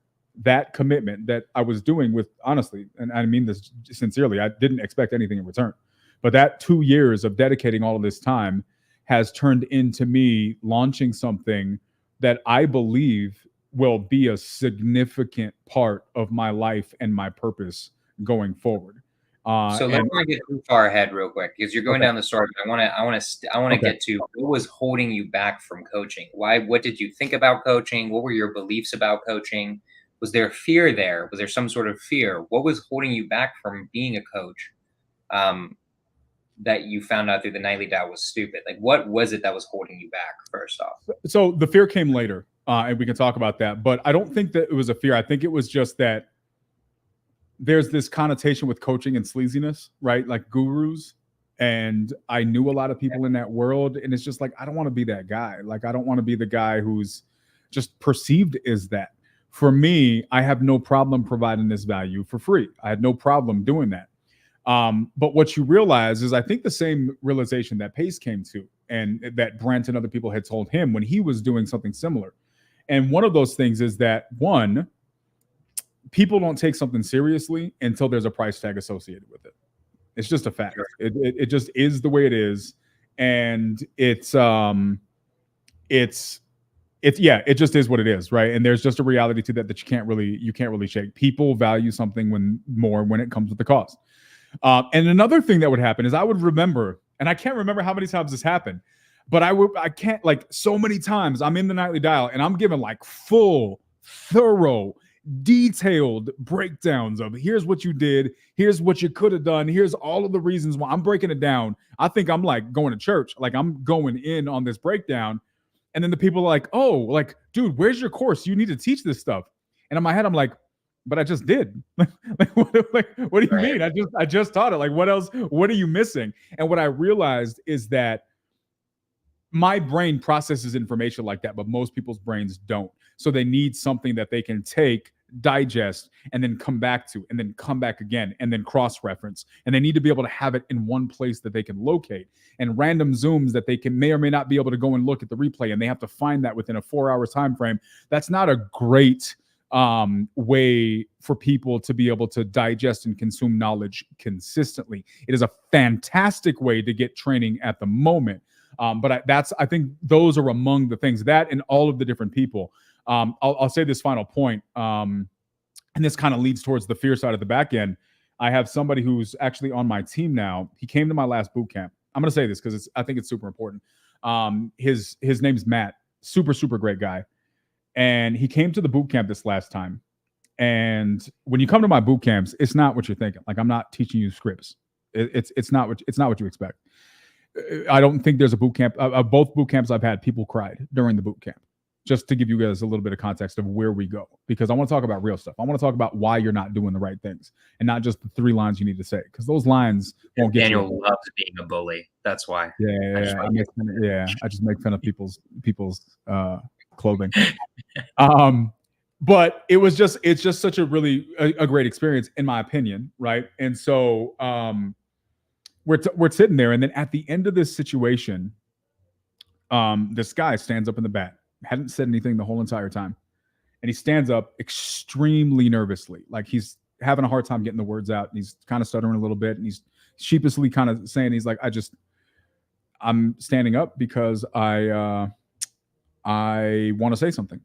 that commitment that I was doing with, honestly, and I mean this sincerely, I didn't expect anything in return. But that 2 years of dedicating all of this time has turned into me launching something that I believe will be a significant part of my life and my purpose going forward. So let's not get too far ahead real quick, because you're going down the story. I want to get to what was holding you back from coaching. Why? What did you think about coaching? What were your beliefs about coaching? Was there fear there? Was there some sort of fear? What was holding you back from being a coach? That you found out through the nightly dial was stupid. Like, what was it that was holding you back? First off, so the fear came later, and we can talk about that. But I don't think that it was a fear. I think it was just that there's this connotation with coaching and sleaziness, right? Like gurus. And I knew a lot of people in that world. And it's just like, I don't want to be that guy. Like, I don't want to be the guy who's just perceived as that. For me, I have no problem providing this value for free. I had no problem doing that. But what you realize is, I think the same realization that Pace came to, and that Brent and other people had told him when he was doing something similar. And one of those things is that, one, people don't take something seriously until there's a price tag associated with it. It's just a fact. Sure. It just is the way it is. And it just is what it is, right? And there's just a reality to that you can't really shake. People value something more when it comes with the cost. And another thing that would happen is I would remember, and I can't remember how many times this happened, but I can't, like, so many times I'm in the nightly dial and I'm giving like full, thorough, detailed breakdowns of, here's what you did, here's what you could have done, here's all of the reasons why. I'm breaking it down. I think I'm like going to church, like I'm going in on this breakdown. And then the people are like, oh, like, dude, where's your course? You need to teach this stuff. And in my head, I'm like, but I just did. What do you mean? I just taught it. Like, what else? What are you missing? And what I realized is that my brain processes information like that, but most people's brains don't. So they need something that they can take, digest, and then come back to, and then come back again, and then cross-reference. And they need to be able to have it in one place that they can locate, and random Zooms that they may or may not be able to go and look at the replay, and they have to find that within a 4-hour time frame. That's not a great way for people to be able to digest and consume knowledge consistently. It is a fantastic way to get training at the moment. But I think those are among the things, that and all of the different people. I'll say this final point, and this kind of leads towards the fear side of the back end. I have somebody who's actually on my team now. He came to my last boot camp. I'm going to say this because I think it's super important. His name's Matt. Super, super great guy. And he came to the boot camp this last time. And when you come to my boot camps, it's not what you're thinking. Like, I'm not teaching you scripts. It's not what you expect. I don't think there's a boot camp. Both boot camps I've had, people cried during the boot camp. Just to give you guys a little bit of context of where we go, because I want to talk about real stuff. I want to talk about why you're not doing the right things, and not just the 3 lines you need to say, because those lines won't get you. Daniel loves being a bully. That's why. I just make fun of people's clothing. But it's just such a really a great experience, in my opinion, right? And so we're sitting there, and then at the end of this situation, this guy stands up in the back. Hadn't said anything the whole entire time. And he stands up extremely nervously. Like, he's having a hard time getting the words out. And he's kind of stuttering a little bit. And he's sheepishly kind of saying, he's like, I'm standing up because I want to say something.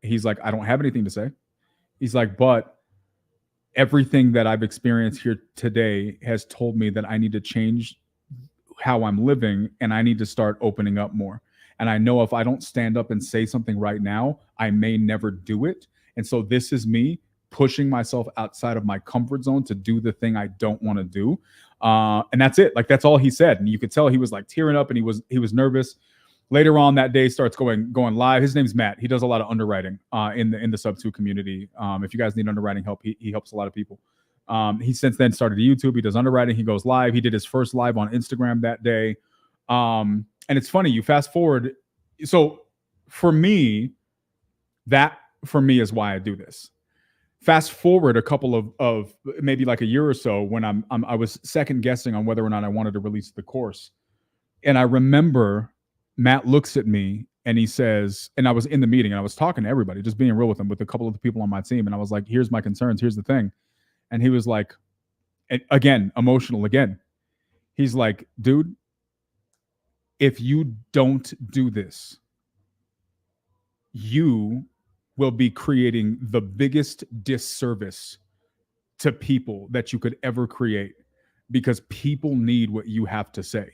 He's like, I don't have anything to say. He's like, but everything that I've experienced here today has told me that I need to change how I'm living, and I need to start opening up more. And I know if I don't stand up and say something right now, I may never do it. And so this is me pushing myself outside of my comfort zone to do the thing I don't want to do. And that's it. Like, that's all he said. And you could tell he was like tearing up, and he was nervous. Later on that day, starts going live. His name's Matt. He does a lot of underwriting in the Subto community. If you guys need underwriting help, he helps a lot of people. He since then started YouTube. He does underwriting. He goes live. He did his first live on Instagram that day. And it's funny, you fast forward. So for me is why I do this. Fast forward a couple of maybe like a year or so, when I was second guessing on whether or not I wanted to release the course. And I remember Matt looks at me and he says, and I was in the meeting and I was talking to everybody, just being real with them, with a couple of the people on my team. And I was like, here's my concerns. Here's the thing. And he was like, again, emotional again. He's like, dude, if you don't do this, you will be creating the biggest disservice to people that you could ever create, because people need what you have to say.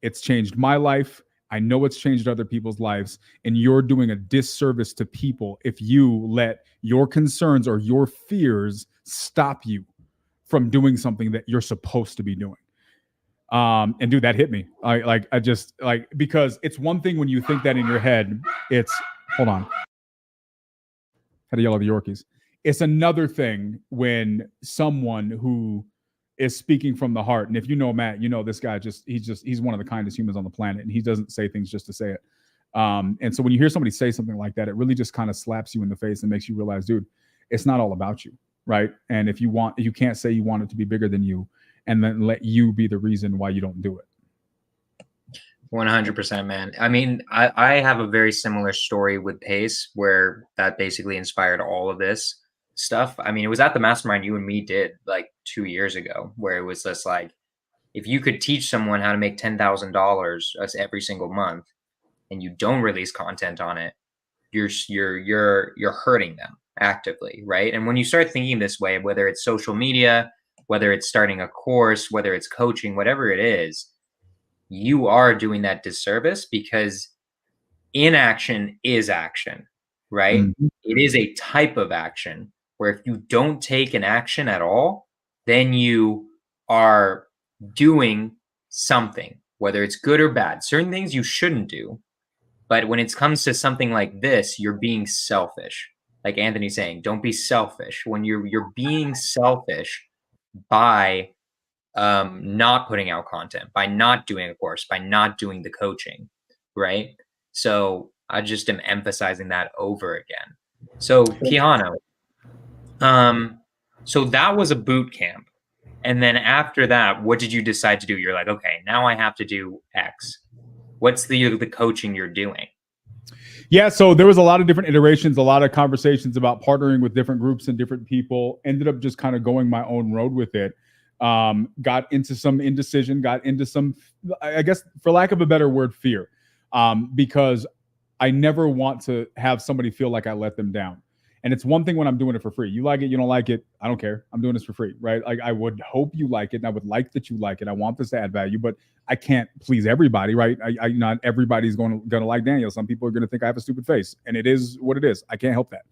It's changed my life. I know it's changed other people's lives, and you're doing a disservice to people if you let your concerns or your fears stop you from doing something that you're supposed to be doing. And dude, that hit me. Because it's one thing when you think that in your head, hold on. Had to yell at the Yorkies. it's another thing when someone who is speaking from the heart, and if you know Matt, you know this guy he's one of the kindest humans on the planet, and he doesn't say things just to say it. And so when you hear somebody say something like that, it really just kind of slaps you in the face and makes you realize, dude, it's not all about you, right? And if you can't say you want it to be bigger than you and then let you be the reason why you don't do it. 100%, man. I mean, I have a very similar story with Pace where that basically inspired all of this stuff. I mean, it was at the mastermind you and me did like 2 years ago, where it was just like, if you could teach someone how to make $10,000 every single month and you don't release content on it, you're hurting them actively, right? And when you start thinking this way, whether it's social media, whether it's starting a course, whether it's coaching, whatever it is, you are doing that disservice, because inaction is action, right? Mm-hmm. It is a type of action where if you don't take an action at all, then you are doing something, whether it's good or bad. Certain things you shouldn't do. But when it comes to something like this, you're being selfish. Like Anthony's saying, don't be selfish. When you're being selfish by not putting out content, by not doing a course, by not doing the coaching, right? So I just am emphasizing that over again. So Quijano, so that was a boot camp. And then after that, what did you decide to do? You're like, okay, now I have to do X. What's the coaching you're doing? Yeah, so there was a lot of different iterations, a lot of conversations about partnering with different groups and different people. Ended up just kind of going my own road with it. Got into some indecision, got into some, I guess, for lack of a better word, fear, because I never want to have somebody feel like I let them down. And it's one thing when I'm doing it for free. You like it, you don't like it, I don't care. I'm doing this for free, right? Like, I would hope you like it, and I would like that you like it. I want this to add value, but I can't please everybody, right? I not everybody's going to like Daniel. Some people are going to think I have a stupid face, and it is what it is. I can't help that.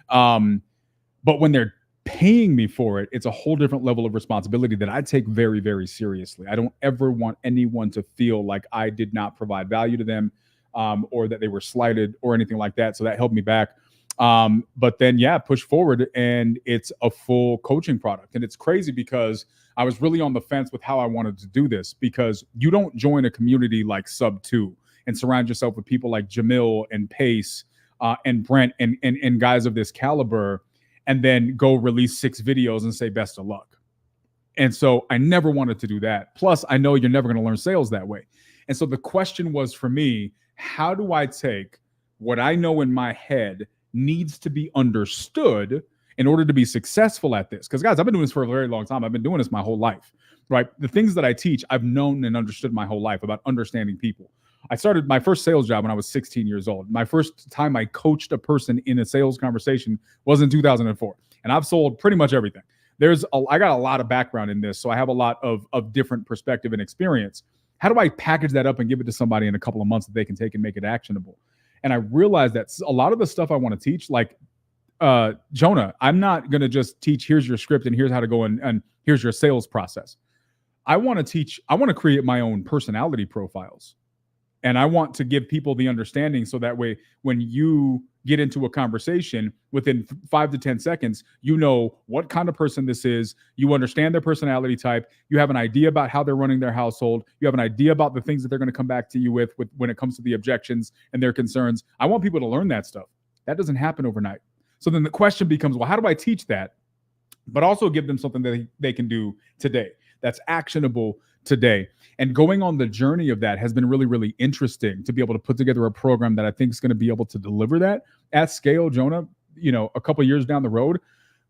But when they're paying me for it, it's a whole different level of responsibility that I take very, very seriously. I don't ever want anyone to feel like I did not provide value to them, or that they were slighted or anything like that. So that held me back. But then, yeah, push forward, and it's a full coaching product. And it's crazy because I was really on the fence with how I wanted to do this, because you don't join a community like Subto and surround yourself with people like Jamil and Pace, and Brent and guys of this caliber, and then go release 6 videos and say best of luck. And so I never wanted to do that. Plus, I know you're never going to learn sales that way. And so the question was for me, how do I take what I know in my head needs to be understood in order to be successful at this? Because guys, I've been doing this for a very long time. I've been doing this my whole life, right? The things that I teach, I've known and understood my whole life about understanding people. I started my first sales job when I was 16 years old. My first time I coached a person in a sales conversation was in 2004. And I've sold pretty much everything. I got a lot of background in this, so I have a lot of different perspective and experience. How do I package that up and give it to somebody in a couple of months that they can take and make it actionable? And I realized that a lot of the stuff I want to teach, like Jonah, I'm not going to just teach, here's your script and here's how to go and here's your sales process. I want to create my own personality profiles. And I want to give people the understanding so that way, when you get into a conversation, within 5 to 10 seconds, you know what kind of person this is. You understand their personality type. You have an idea about how they're running their household. You have an idea about the things that they're going to come back to you with when it comes to the objections and their concerns. I want people to learn that stuff. That doesn't happen overnight. So then the question becomes, well, how do I teach that, but also give them something that they can do today that's actionable today? And going on the journey of that has been really, really interesting, to be able to put together a program that I think is going to be able to deliver that at scale. Jonah, a couple of years down the road,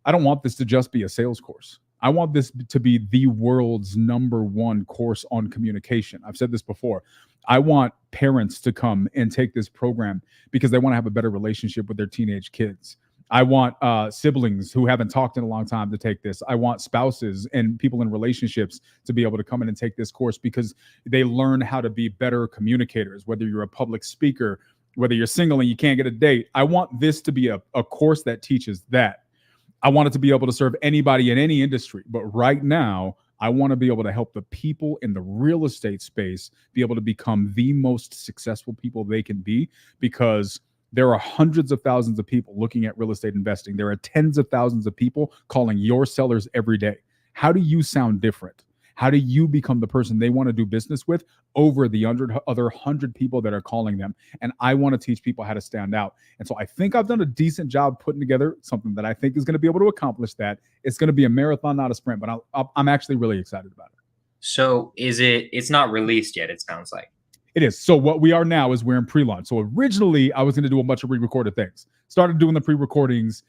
I don't want this to just be a sales course. I want this to be the world's #1 course on communication. I've said this before. I want parents to come and take this program because they want to have a better relationship with their teenage kids. I want siblings who haven't talked in a long time to take this. I want spouses and people in relationships to be able to come in and take this course, because they learn how to be better communicators, whether you're a public speaker, whether you're single and you can't get a date. I want this to be a course that teaches that. I want it to be able to serve anybody in any industry. But right now, I want to be able to help the people in the real estate space be able to become the most successful people they can be, because There are hundreds of thousands of people looking at real estate investing. There are tens of thousands of people calling your sellers every day. How do you sound different? How do you become the person they want to do business with over the other 100 people that are calling them? And I want to teach people how to stand out. And so I think I've done a decent job putting together something that I think is going to be able to accomplish that. It's going to be a marathon, not a sprint, but I'm actually really excited about it. So it's not released yet, it sounds like. It is. So what we are now is we're in pre-launch. So originally I was going to do a bunch of pre-recorded things. Started doing the pre-recordings,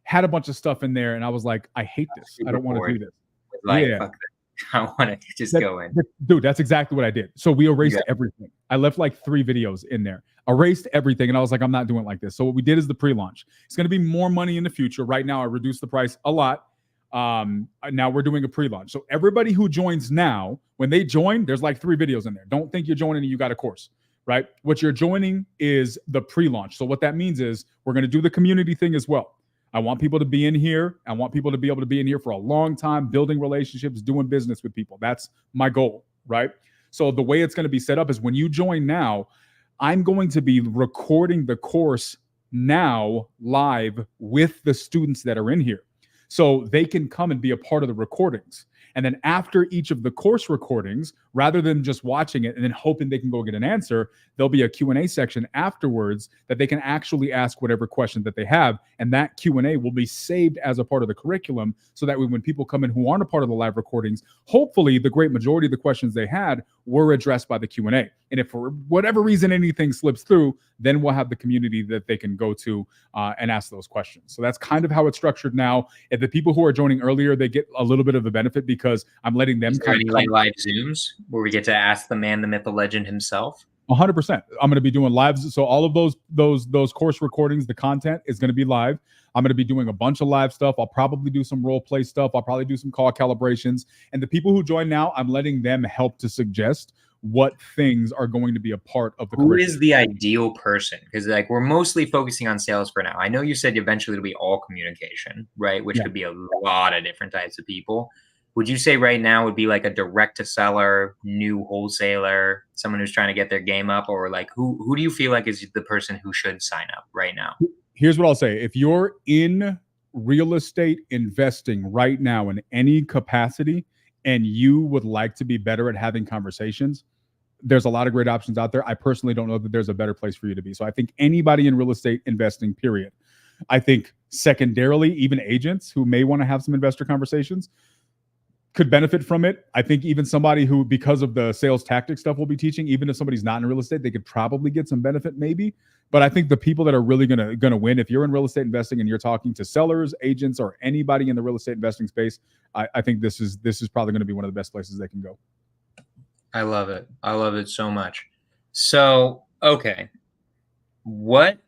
had a bunch of stuff in there, and I was like, I hate this. I don't want to do this. Like, fuck that. I want to just go in. Dude, that's exactly what I did. So we erased everything. I left like 3 videos in there, erased everything. And I was like, I'm not doing it like this. So what we did is the pre-launch. It's going to be more money in the future. Right now, I reduced the price a lot. Now we're doing a pre-launch. So everybody who joins now, when they join, there's like 3 videos in there. Don't think you're joining and you got a course, right? What you're joining is the pre-launch. So what that means is we're going to do the community thing as well. I want people to be in here. I want people to be able to be in here for a long time, building relationships, doing business with people. That's my goal, right? So the way it's going to be set up is when you join now, I'm going to be recording the course now live with the students that are in here. So they can come and be a part of the recordings. And then after each of the course recordings, rather than just watching it and then hoping they can go get an answer, there'll be a Q&A section afterwards that they can actually ask whatever question that they have. And that Q&A will be saved as a part of the curriculum so that when people come in who aren't a part of the live recordings, hopefully the great majority of the questions they had were addressed by the Q&A. And if for whatever reason anything slips through, then we'll have the community that they can go to and ask those questions. So that's kind of how it's structured now. If the people who are joining earlier, they get a little bit of a benefit because I'm letting them kind of like live Zooms where we get to ask the man, the myth, the legend himself. 100%. I'm going to be doing lives. So all of those course recordings, the content is going to be live. I'm going to be doing a bunch of live stuff. I'll probably do some role play stuff. I'll probably do some call calibrations. And the people who join now, I'm letting them help to suggest what things are going to be a part of the curriculum. Who is the ideal person? Because like we're mostly focusing on sales for now. I know you said eventually it'll be all communication, right? Which could be a lot of different types of people. Would you say right now would be like a direct to seller, new wholesaler, someone who's trying to get their game up, or like who do you feel like is the person who should sign up right now? Here's what I'll say. If you're in real estate investing right now in any capacity and you would like to be better at having conversations, there's a lot of great options out there. I personally don't know that there's a better place for you to be. So I think anybody in real estate investing, period. I think secondarily, even agents who may want to have some investor conversations could benefit from it. I think even somebody who, because of the sales tactic stuff we'll be teaching, even if somebody's not in real estate, they could probably get some benefit maybe. But I think the people that are really gonna win, if you're in real estate investing and you're talking to sellers, agents, or anybody in the real estate investing space, I think this is probably going to be one of the best places they can go. I love it. I love it so much. So, okay. What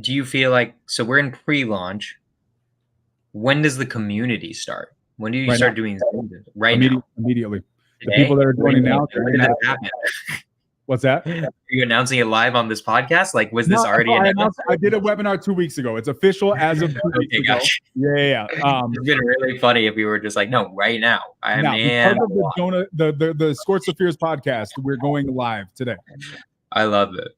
do you feel like, so we're in pre-launch. When does the community start? When do you start doing right now? Immediately. The people that are joining now. What's that? Are you announcing it live on this podcast? Like, was this already announced? I did a webinar 2 weeks ago. It's official as of 2 weeks ago. Gotcha. Yeah. It's been really funny if we were just like, no, right now. Because of the SKORCH THE FEARS podcast, we're going live today. I love it.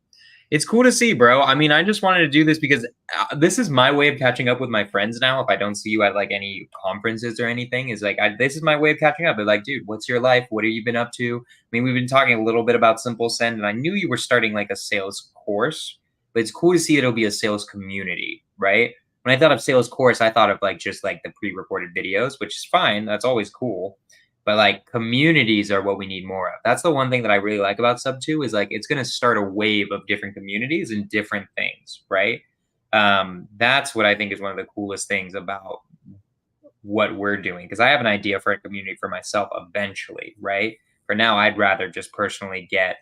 It's cool to see, bro. I mean, I just wanted to do this because this is my way of catching up with my friends now. If I don't see you at like any conferences or anything, is like, this is my way of catching up. They're like, dude, what's your life? What have you been up to? I mean, we've been talking a little bit about Simple Send, and I knew you were starting like a sales course, but it's cool to see it'll be a sales community, right? When I thought of sales course, I thought of like just like the pre-recorded videos, which is fine. That's always cool. But like communities are what we need more of. That's the one thing that I really like about Subto is like it's going to start a wave of different communities and different things, right? That's what I think is one of the coolest things about what we're doing, because I have an idea for a community for myself eventually, right? For now, I'd rather just personally get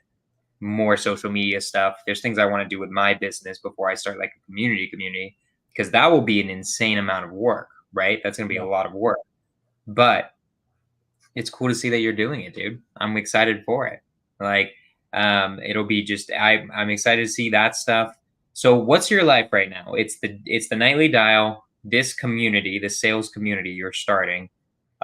more social media stuff. There's things I want to do with my business before I start like a community, because that will be an insane amount of work, right? That's going to be a lot of work, but it's cool to see that you're doing it, dude. I'm excited for it. Like, it'll be just, I'm excited to see that stuff. So what's your life right now? It's the nightly dial, this community, the sales community you're starting.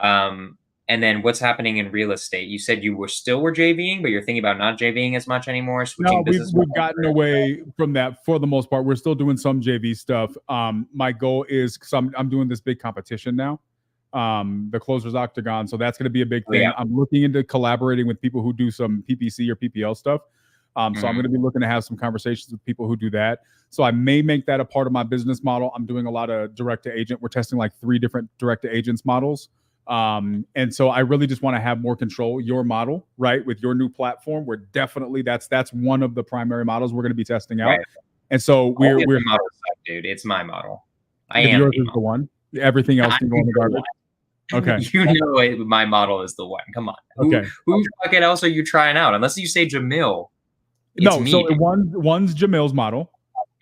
And And then what's happening in real estate? You said you were JVing, but you're thinking about not JVing as much anymore, switching No, business. we've gotten away from that for the most part. We're still doing some JV stuff. My goal is, because I'm doing this big competition now, the Closers Octagon. So that's going to be a big thing. Yeah. I'm looking into collaborating with people who do some PPC or PPL stuff. So I'm going to be looking to have some conversations with people who do that. So I may make that a part of my business model. I'm doing a lot of direct to agent. We're testing like 3 different direct to agents models. And so I really just want to have more control. Your model, right, with your new platform, we're definitely that's one of the primary models we're going to be testing out. Right. And so we're model side, dude. It's my model. Yours is the one. Everything else can go in the garbage. Okay. My model is the one. Come on. Okay. Who fucking else are you trying out? Unless you say Jamil. No, so one's Jamil's model.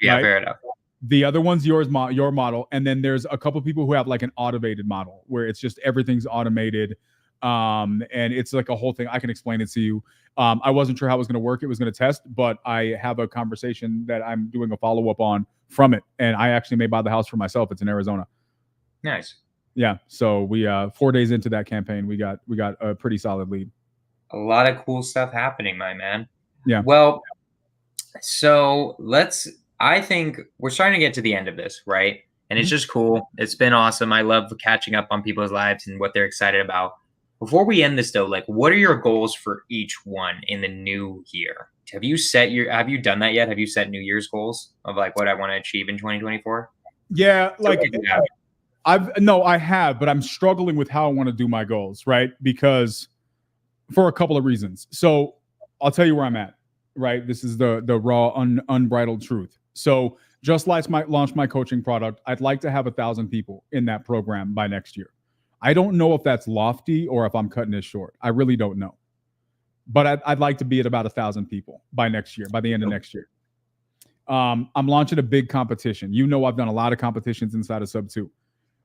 Yeah, right? fair enough. The other one's your model, and then there's a couple people who have like an automated model where it's just everything's automated, and it's like a whole thing. I can explain it to you. I wasn't sure how it was going to work. It was going to test, but I have a conversation that I'm doing a follow-up on from it, and I actually may buy the house for myself. It's in Arizona. Nice. Yeah. So we 4 days into that campaign, we got a pretty solid lead. A lot of cool stuff happening, my man. Yeah. Well, so I think we're starting to get to the end of this, right? And it's just cool. It's been awesome. I love catching up on people's lives and what they're excited about. Before we end this though, like, what are your goals for each one in the new year? Have you done that yet? Have you set New Year's goals of like what I want to achieve in 2024? Yeah, like I have, but I'm struggling with how I want to do my goals, right? Because for a couple of reasons. So I'll tell you where I'm at, right? This is the raw, unbridled truth. So just launched my coaching product. I'd like to have 1,000 people in that program by next year. I don't know if that's lofty or if I'm cutting it short. I really don't know. But I'd like to be at about 1,000 people by next year, by the end of next year. I'm launching a big competition. You know, I've done a lot of competitions inside of Subto.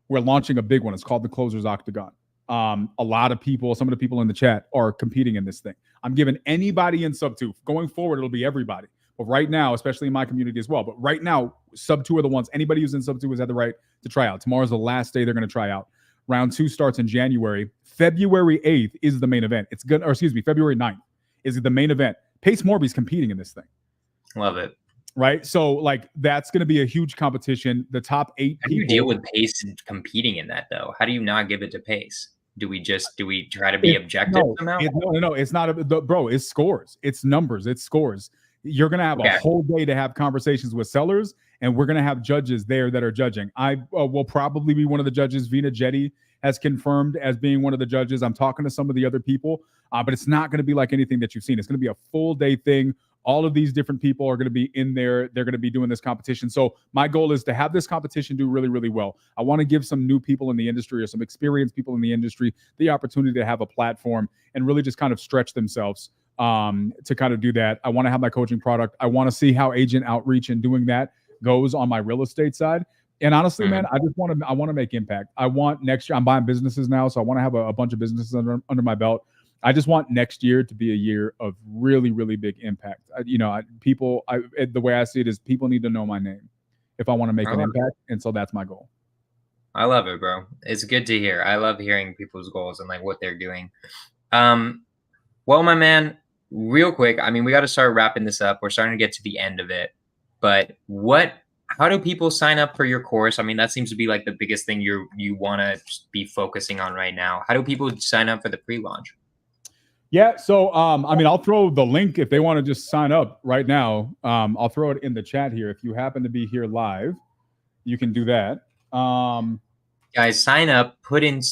We're launching a big one. It's called the Closers Octagon. A lot of people, some of the people in the chat are competing in this thing. I'm giving anybody in Subto. Going forward, it'll be everybody. But right now, especially in my community as well, but right now, Subto are the ones, anybody who's in Subto has had the right to try out. Tomorrow's the last day they're going to try out. Round 2 starts in January. February 8th is the main event. February 9th is the main event. Pace Morby's competing in this thing. Love it. Right? So, like, that's going to be a huge competition. The top 8 How do you deal with Pace competing in that, though? How do you not give it to Pace? Do we try to be objective somehow? No, it's not. Bro, it's scores. It's numbers. It's scores. You're going to have a whole day to have conversations with sellers, and we're going to have judges there that are judging. I will probably be one of the judges. Vina Jetty has confirmed as being one of the judges. I'm talking to some of the other people, but it's not going to be like anything that you've seen. It's going to be a full day thing. All of these different people are going to be in there. They're going to be doing this competition. So my goal is to have this competition do really, really well. I want to give some new people in the industry or some experienced people in the industry the opportunity to have a platform and really just kind of stretch themselves to kind of do that. I want to have my coaching product. I want to see how agent outreach and doing that goes on my real estate side. And honestly, man, I want to make impact. I want next year, I'm buying businesses now, so I want to have a bunch of businesses under my belt. I just want next year to be a year of really, really big impact. The way I see it is people need to know my name if I want to make an impact. And so that's my goal. I love it, bro. It's good to hear. I love hearing people's goals and like what they're doing. Well, my man, real quick, I mean, we got to start wrapping this up. We're starting to get to the end of it. But how do people sign up for your course? I mean, that seems to be like the biggest thing you want to be focusing on right now. How do people sign up for the pre-launch? Yeah, so I mean, I'll throw the link if they want to just sign up right now. I'll throw it in the chat here. If you happen to be here live, you can do that. Guys, sign up. Put in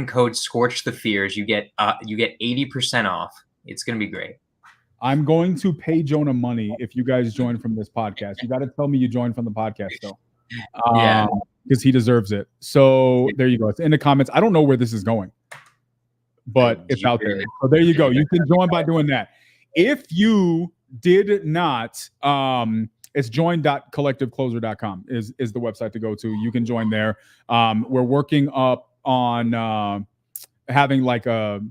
code SKORCH THE FEARS. You get 80% off. It's gonna be great. I'm going to pay Jonah money if you guys join from this podcast. You got to tell me you joined from the podcast though, because he deserves it. So there you go. It's in the comments. I don't know where this is going, but it's out there. So there you go. You can join by doing that. If you did not, it's join.collectivecloser.com is the website to go to. You can join there. We're working up on having like a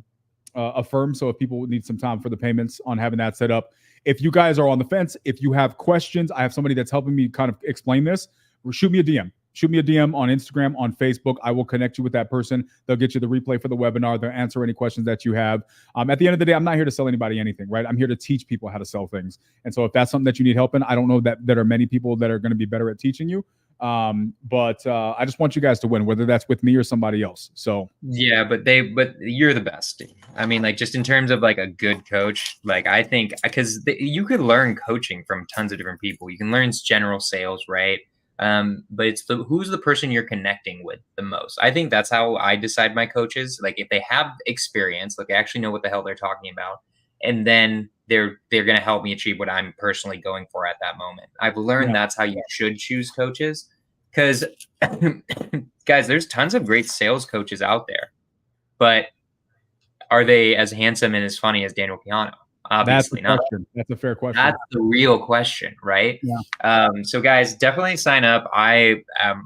firm. So if people need some time for the payments on having that set up, if you guys are on the fence, if you have questions, I have somebody that's helping me kind of explain this. Shoot me a DM. shoot me a DM on Instagram, on Facebook. I will connect you with that person. They'll get you the replay for the webinar. They'll answer any questions that you have. At the end of the day, I'm not here to sell anybody anything, right? I'm here to teach people how to sell things. And so if that's something that you need help in, I don't know that there are many people that are going to be better at teaching you. But I just want you guys to win, whether that's with me or somebody else. So yeah, but you're the best. I mean, like, just in terms of like a good coach, like, I think because you could learn coaching from tons of different people. You can learn general sales, right? But it's who's the person you're connecting with the most. I think that's how I decide my coaches. Like, if they have experience, like they actually know what the hell they're talking about, and then they're going to help me achieve what I'm personally going for at that moment. I've learned that's how you should choose coaches, because guys, there's tons of great sales coaches out there, but are they as handsome and as funny as Daniel Quijano? Obviously not. That's a fair question. That's the real question, right? Yeah. So guys, definitely sign up. I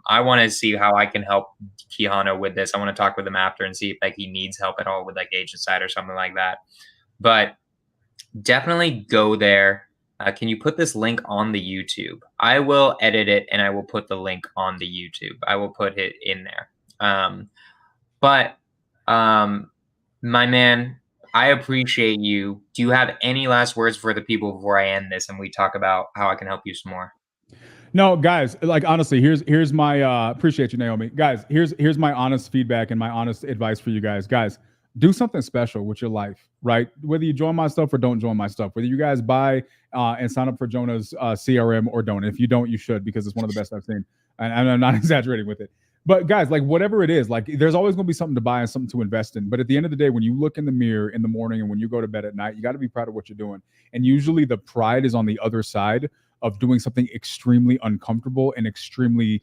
want to see how I can help Quijano with this. I want to talk with him after and see if like he needs help at all with like agent side or something like that. But definitely go there. Can you put this link on the YouTube? I will edit it and I will put the link on the YouTube. I will put it in there. My man, I appreciate you. Do you have any last words for the people before I end this and we talk about how I can help you some more? No, guys, like, honestly, here's my appreciate you, Naomi. Guys, here's my honest feedback and my honest advice for you guys. Guys, do something special with your life, right? Whether you join my stuff or don't join my stuff, whether you guys buy and sign up for Jonah's CRM or don't. If you don't, you should, because it's one of the best I've seen. And I'm not exaggerating with it. But guys, like, whatever it is, like, there's always going to be something to buy and something to invest in. But at the end of the day, when you look in the mirror in the morning and when you go to bed at night, you got to be proud of what you're doing. And usually the pride is on the other side of doing something extremely uncomfortable and extremely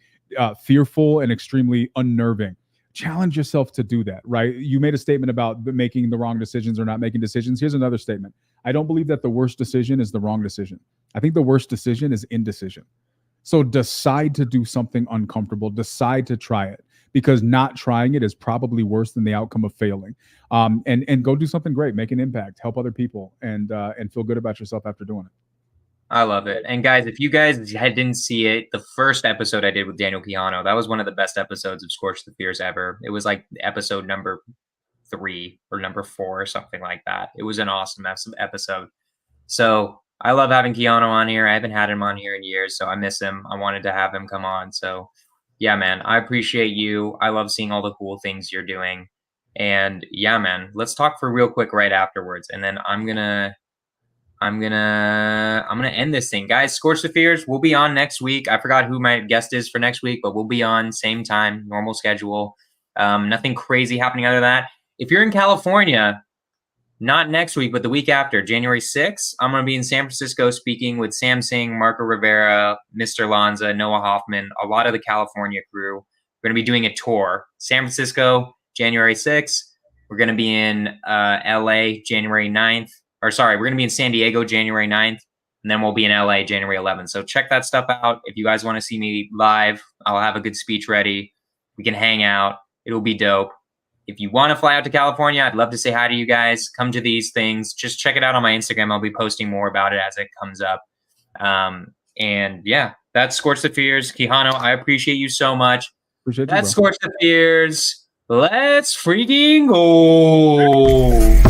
fearful and extremely unnerving. Challenge yourself to do that, right? You made a statement about making the wrong decisions or not making decisions. Here's another statement. I don't believe that the worst decision is the wrong decision. I think the worst decision is indecision. So decide to do something uncomfortable, decide to try it, because not trying it is probably worse than the outcome of failing. And go do something great, make an impact, help other people, and feel good about yourself after doing it. I love it. And guys, if you guys didn't see it, the first episode I did with Daniel Quijano, that was one of the best episodes of Scorch the Fears ever. It was like episode number 3 or number 4 or something like that. It was an awesome episode. So I love having Quijano on here. I haven't had him on here in years, so I miss him. I wanted to have him come on. So yeah, man, I appreciate you. I love seeing all the cool things you're doing. And yeah, man, let's talk for real quick right afterwards. And then I'm gonna end this thing. Guys, Scorch the Fears, we'll be on next week. I forgot who my guest is for next week, but we'll be on same time, normal schedule. Nothing crazy happening other than that. If you're in California, not next week, but the week after, January 6th, I'm going to be in San Francisco speaking with Sam Singh, Marco Rivera, Mr. Lanza, Noah Hoffman, a lot of the California crew. We're going to be doing a tour. San Francisco, January 6th. We're going to be in LA, January 9th. Or sorry, we're going to be in San Diego, January 9th. And then we'll be in LA, January 11th. So check that stuff out. If you guys want to see me live, I'll have a good speech ready. We can hang out. It'll be dope. If you want to fly out to California, I'd love to say hi to you guys. Come to these things. Just check it out on my Instagram. I'll be posting more about it as it comes up. And yeah, that's Scorch the Fears. Quijano, I appreciate you so much. Appreciate you, that's Scorch the Fears. Let's freaking go.